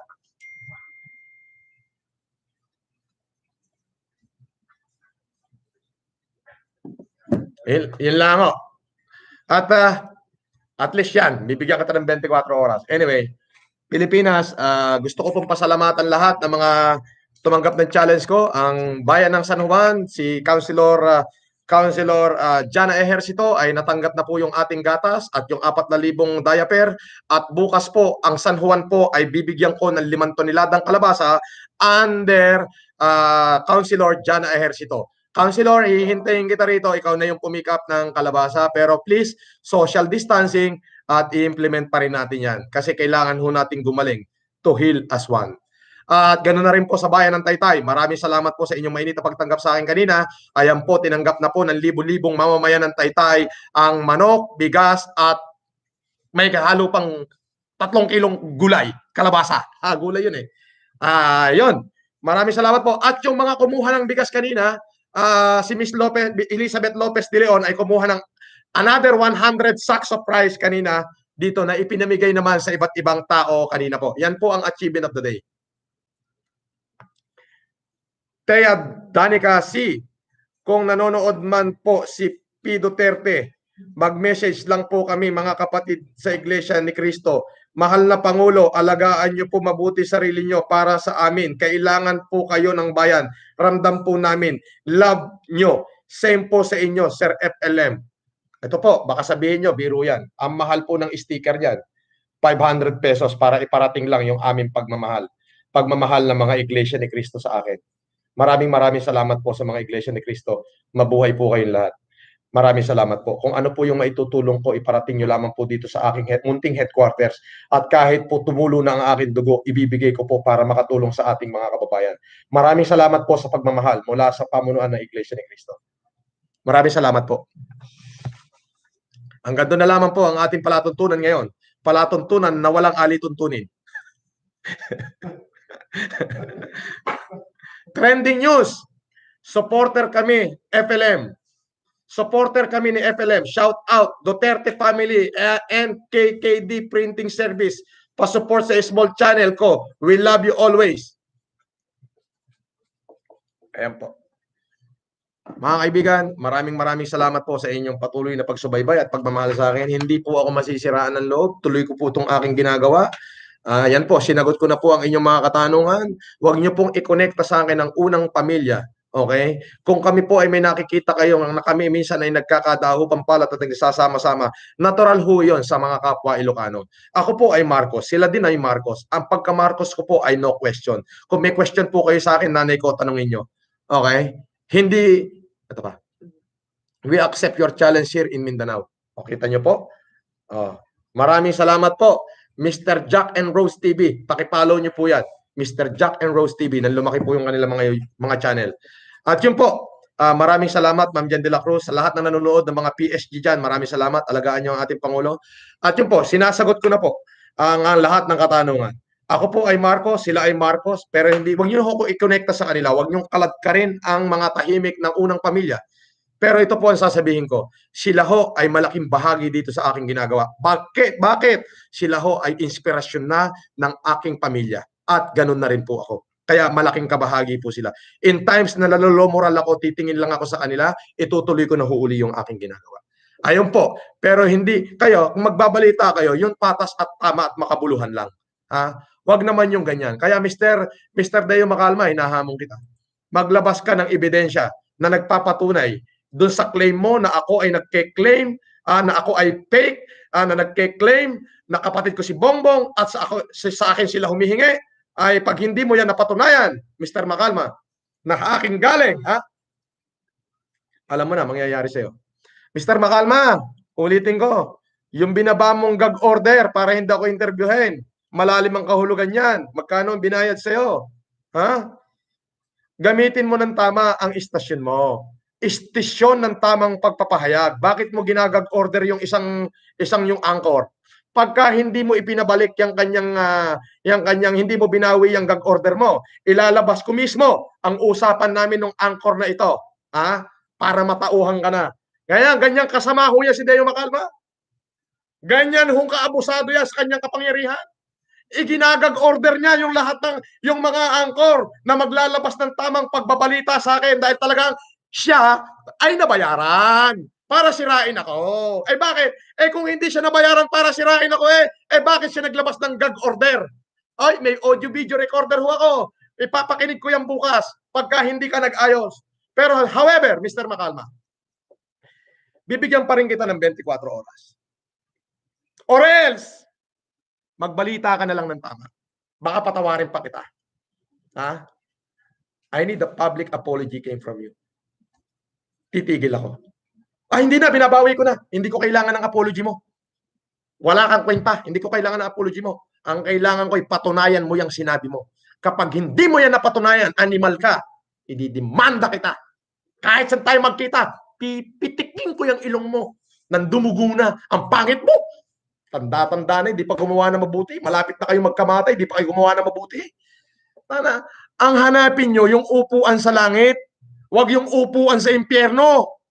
Yun lang ho. At least yan, bibigyan kita ng 24 oras. Anyway, Pilipinas, gusto ko pong pasalamatan lahat ng mga tumanggap ng challenge ko. Ang bayan ng San Juan, si Councilor Jana Ejercito ay natanggap na po yung ating gatas at yung 4,000 diaper. At bukas po, ang San Juan po ay bibigyan ko ng 5 toneladang kalabasa under Councilor Jana Ejercito. Councilor, hihintayin kita rito. Ikaw na yung pumikap ng kalabasa. Pero please, social distancing at i-implement pa rin natin yan. Kasi kailangan ho natin gumaling to heal as one. At ganoon na rin po sa bayan ng Taytay. Maraming salamat po sa inyong mainit na pagtanggap sa akin kanina. Ayan po, tinanggap na po ng libu-libong mamamayan ng Taytay ang manok, bigas at may kahalo pang 3 kilong gulay, kalabasa. Gulay yun eh. Yun. Maraming salamat po. At yung mga kumuha ng bigas kanina, si Miss Elizabeth Lopez de Leon ay kumuha ng another 100 sacks of rice kanina dito na ipinamigay naman sa iba't ibang tao kanina po. Yan po ang achievement of the day. Tea Danica C. Kung nanonood man po si P. Duterte, mag-message lang po kami mga kapatid sa Iglesia ni Cristo. Mahal na Pangulo, alagaan niyo po mabuti sarili niyo para sa amin. Kailangan po kayo ng bayan. Ramdam po namin. Love niyo. Same po sa inyo, Sir FLM. Ito po, baka sabihin niyo, biro yan. Ang mahal po ng sticker niyan, 500 pesos para iparating lang yung aming pagmamahal. Pagmamahal ng mga Iglesia ni Cristo sa akin. Maraming salamat po sa mga Iglesia ni Cristo. Mabuhay po kayong lahat. Maraming salamat po. Kung ano po yung maitutulong ko, iparating nyo lamang po dito sa aking munting headquarters. At kahit po tumulo na ang aking dugo, ibibigay ko po para makatulong sa ating mga kababayan. Maraming salamat po sa pagmamahal mula sa pamunuan ng Iglesia ni Cristo. Maraming salamat po. Hanggang doon na lamang po ang ating palatuntunan ngayon. Palatuntunan na walang alituntunin. Trending news. Supporter kami, FLM. Supporter kami ni FLM. Shout out, Duterte Family and KKD Printing Service. Pa-support sa small channel ko. We love you always. Ayan po. Mga kaibigan, maraming salamat po sa inyong patuloy na pagsubaybay at pagmamahal sa akin. Hindi po ako masisiraan ng loob. Tuloy ko po itong aking ginagawa. Yan po, sinagot ko na po ang inyong mga katanungan. Huwag niyo pong i-connecta sa akin ang unang pamilya. Okay? Kung kami po ay may nakikita kayo na kami minsan ay nagkakadaho pampalat at nagsasama-sama, natural ho yun sa mga kapwa Ilocano. Ako po ay Marcos, sila din ay Marcos. Ang pagka-Marcos ko po ay no question. Kung may question po kayo sa akin, nanay ko, tanungin nyo. Okay? Hindi, ito pa. We accept your challenge here in Mindanao. O, kita nyo po? Maraming salamat po. Mr. Jack and Rose TV, pakipollow niyo po yan. Mr. Jack and Rose TV, nang lumaki po yung kanilang mga channel. At yun po, maraming salamat Ma'am Jan de la Cruz, sa lahat na nanonood ng mga PSG dyan, maraming salamat, alagaan niyo ang ating Pangulo. At yun po, sinasagot ko na po ang lahat ng katanungan. Ako po ay Marcos, sila ay Marcos, pero hindi, wag niyo ako i-connecta sa kanila, wag niyo kaladkarin ang mga tahimik ng unang pamilya. Pero ito po ang sasabihin ko, sila ho ay malaking bahagi dito sa aking ginagawa. Bakit? Bakit? Sila ho ay inspirasyon na ng aking pamilya. At ganun na rin po ako. Kaya malaking kabahagi po sila. In times na nalolomoral ako, titingin lang ako sa kanila, itutuloy ko na huuli yung aking ginagawa. Ayun po. Pero hindi, kayo, kung magbabalita kayo, yung patas at tama at makabuluhan lang. Ha? Wag naman yung ganyan. Kaya Mr. Deo Macalma, hinahamon kita. Maglabas ka ng ebidensya na nagpapatunay doon sa claim mo na ako ay nagke-claim, na ako ay fake, na nagke-claim na kapatid ko si Bongbong at sa akin sila humihingi, ay pag hindi mo yan napatunayan, Mr. Macalma, na aking galing, alam mo na, mangyayari sa'yo. Mr. Macalma, ulitin ko, yung binaba mong gag order para hindi ako interviewin, malalim ang kahulugan yan. Magkano ang binayad sa'yo? Ha? Gamitin mo ng tama ang istasyon mo. Istasyon ng tamang pagpapahayag. Bakit mo ginagag order yung isang yung anchor? Pagka hindi mo ipinabalik yung kanyang hindi mo binawi yung gag order mo, ilalabas ko mismo ang usapan namin ng anchor na ito, para matauhan ka na. Kaya ganyan kasama ho yan si Deo Macalma. Ganyan hong kaabusado yan sa kanyang kapangyarihan. Iginagag order niya yung lahat ng yung mga anchor na maglalabas ng tamang pagbabalita sa akin dahil talagang siya ay nabayaran para sirain ako. Eh bakit? Eh kung hindi siya nabayaran para sirain ako, bakit siya naglabas ng gag order? Ay, may audio video recorder ho ako. Ipapakinig ko yan bukas pagka hindi ka nag-ayos. Pero however, Mr. Macalma, bibigyan pa rin kita ng 24 oras. Or else, magbalita ka na lang ng tama. Baka patawarin pa kita. I need a public apology came from you. Titigil ako. Hindi na, binabawi ko na. Hindi ko kailangan ng apology mo. Wala kang kwenta. Hindi ko kailangan ng apology mo. Ang kailangan ko ay patunayan mo yung sinabi mo. Kapag hindi mo yan napatunayan, animal ka, ididemanda kita. Kahit saan tayo magkita, pipitikin ko yung ilong mo. Nandumugo na. Ang pangit mo. Tanda-tanda na, hindi pa gumawa na mabuti. Malapit na kayo magkamatay, hindi pa kayo gumawa na mabuti. Tana, ang hanapin nyo, yung upuan sa langit. Huwag yung upuan sa impyerno.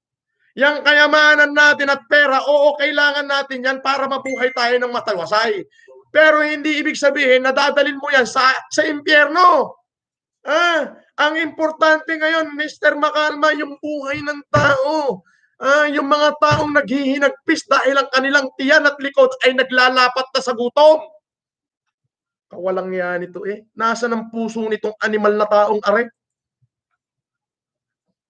Yang kayamanan natin at pera, oo, kailangan natin yan para mabuhay tayo ng matalasay. Pero hindi ibig sabihin na dadalhin mo yan sa impyerno. Ang importante ngayon, Mr. Macalma, yung buhay ng tao. Yung mga taong naghihinagpis dahil ang kanilang tiyan at likod ay naglalapat na sa gutom. Kawalang yan ito Nasaan ang puso nitong animal na taong are?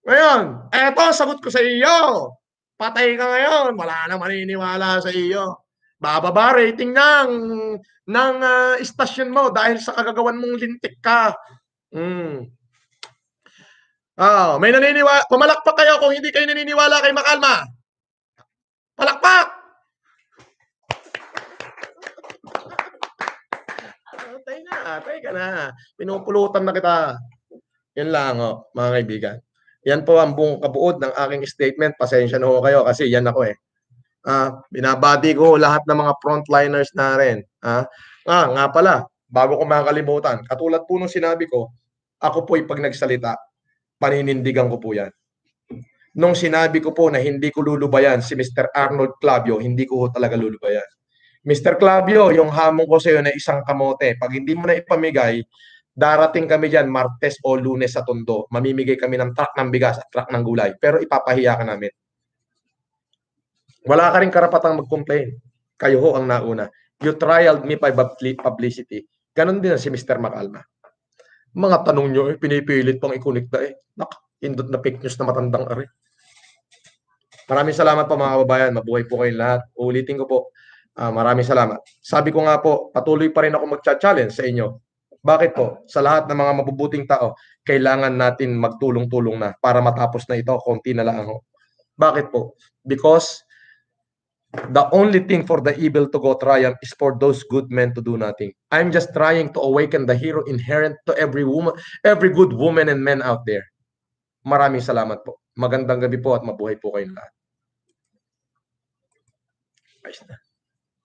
Ngayon, eto, sagot ko sa iyo. Patay ka ngayon, wala na maniniwala sa iyo. Bababa rating ng istasyon mo dahil sa kagagawan mong lintik ka. May naniniwala. Pumalakpak kayo kung hindi kayo naniniwala kay Macalma. Palakpak! Tay ka na. Pinupulutan na kita. Yan lang, mga kaibigan. Yan po ang buong kabuod ng aking statement. Pasensya na ho kayo kasi yan ako binabati ko lahat ng mga frontliners na rin. Nga pala, bago ko makakalimutan, katulad po nung sinabi ko, ako po'y pag nagsalita, paninindigan ko po yan. Nung sinabi ko po na hindi ko lulubayan si Mr. Arnold Clavio, hindi ko talaga lulubayan. Mr. Clavio, yung hamon ko sa iyo na isang kamote, pag hindi mo na ipamigay, darating kami dyan Martes o Lunes sa Tondo. Mamimigay kami ng truck ng bigas at truck ng gulay. Pero ipapahiya ka namin. Wala ka rin karapatang mag-complain. Kayo ho ang nauna. You trialed me by publicity. Ganon din si Mr. Macalma. Mga tanong nyo, pinipilit pang ikunikta indot na fake news na matandang are. Maraming salamat po mga kababayan. Mabuhay po kayong lahat. Uulitin ko po. Maraming salamat. Sabi ko nga po, patuloy pa rin ako mag-challenge sa inyo. Bakit po? Sa lahat ng mga mabubuting tao, kailangan natin magtulong-tulong na para matapos na ito. Konti na lang ako. Bakit po? Because the only thing for the evil to go triumph is for those good men to do nothing. I'm just trying to awaken the hero inherent to every woman, every good woman and men out there. Maraming salamat po. Magandang gabi po at mabuhay po kayong lahat. Ayos na.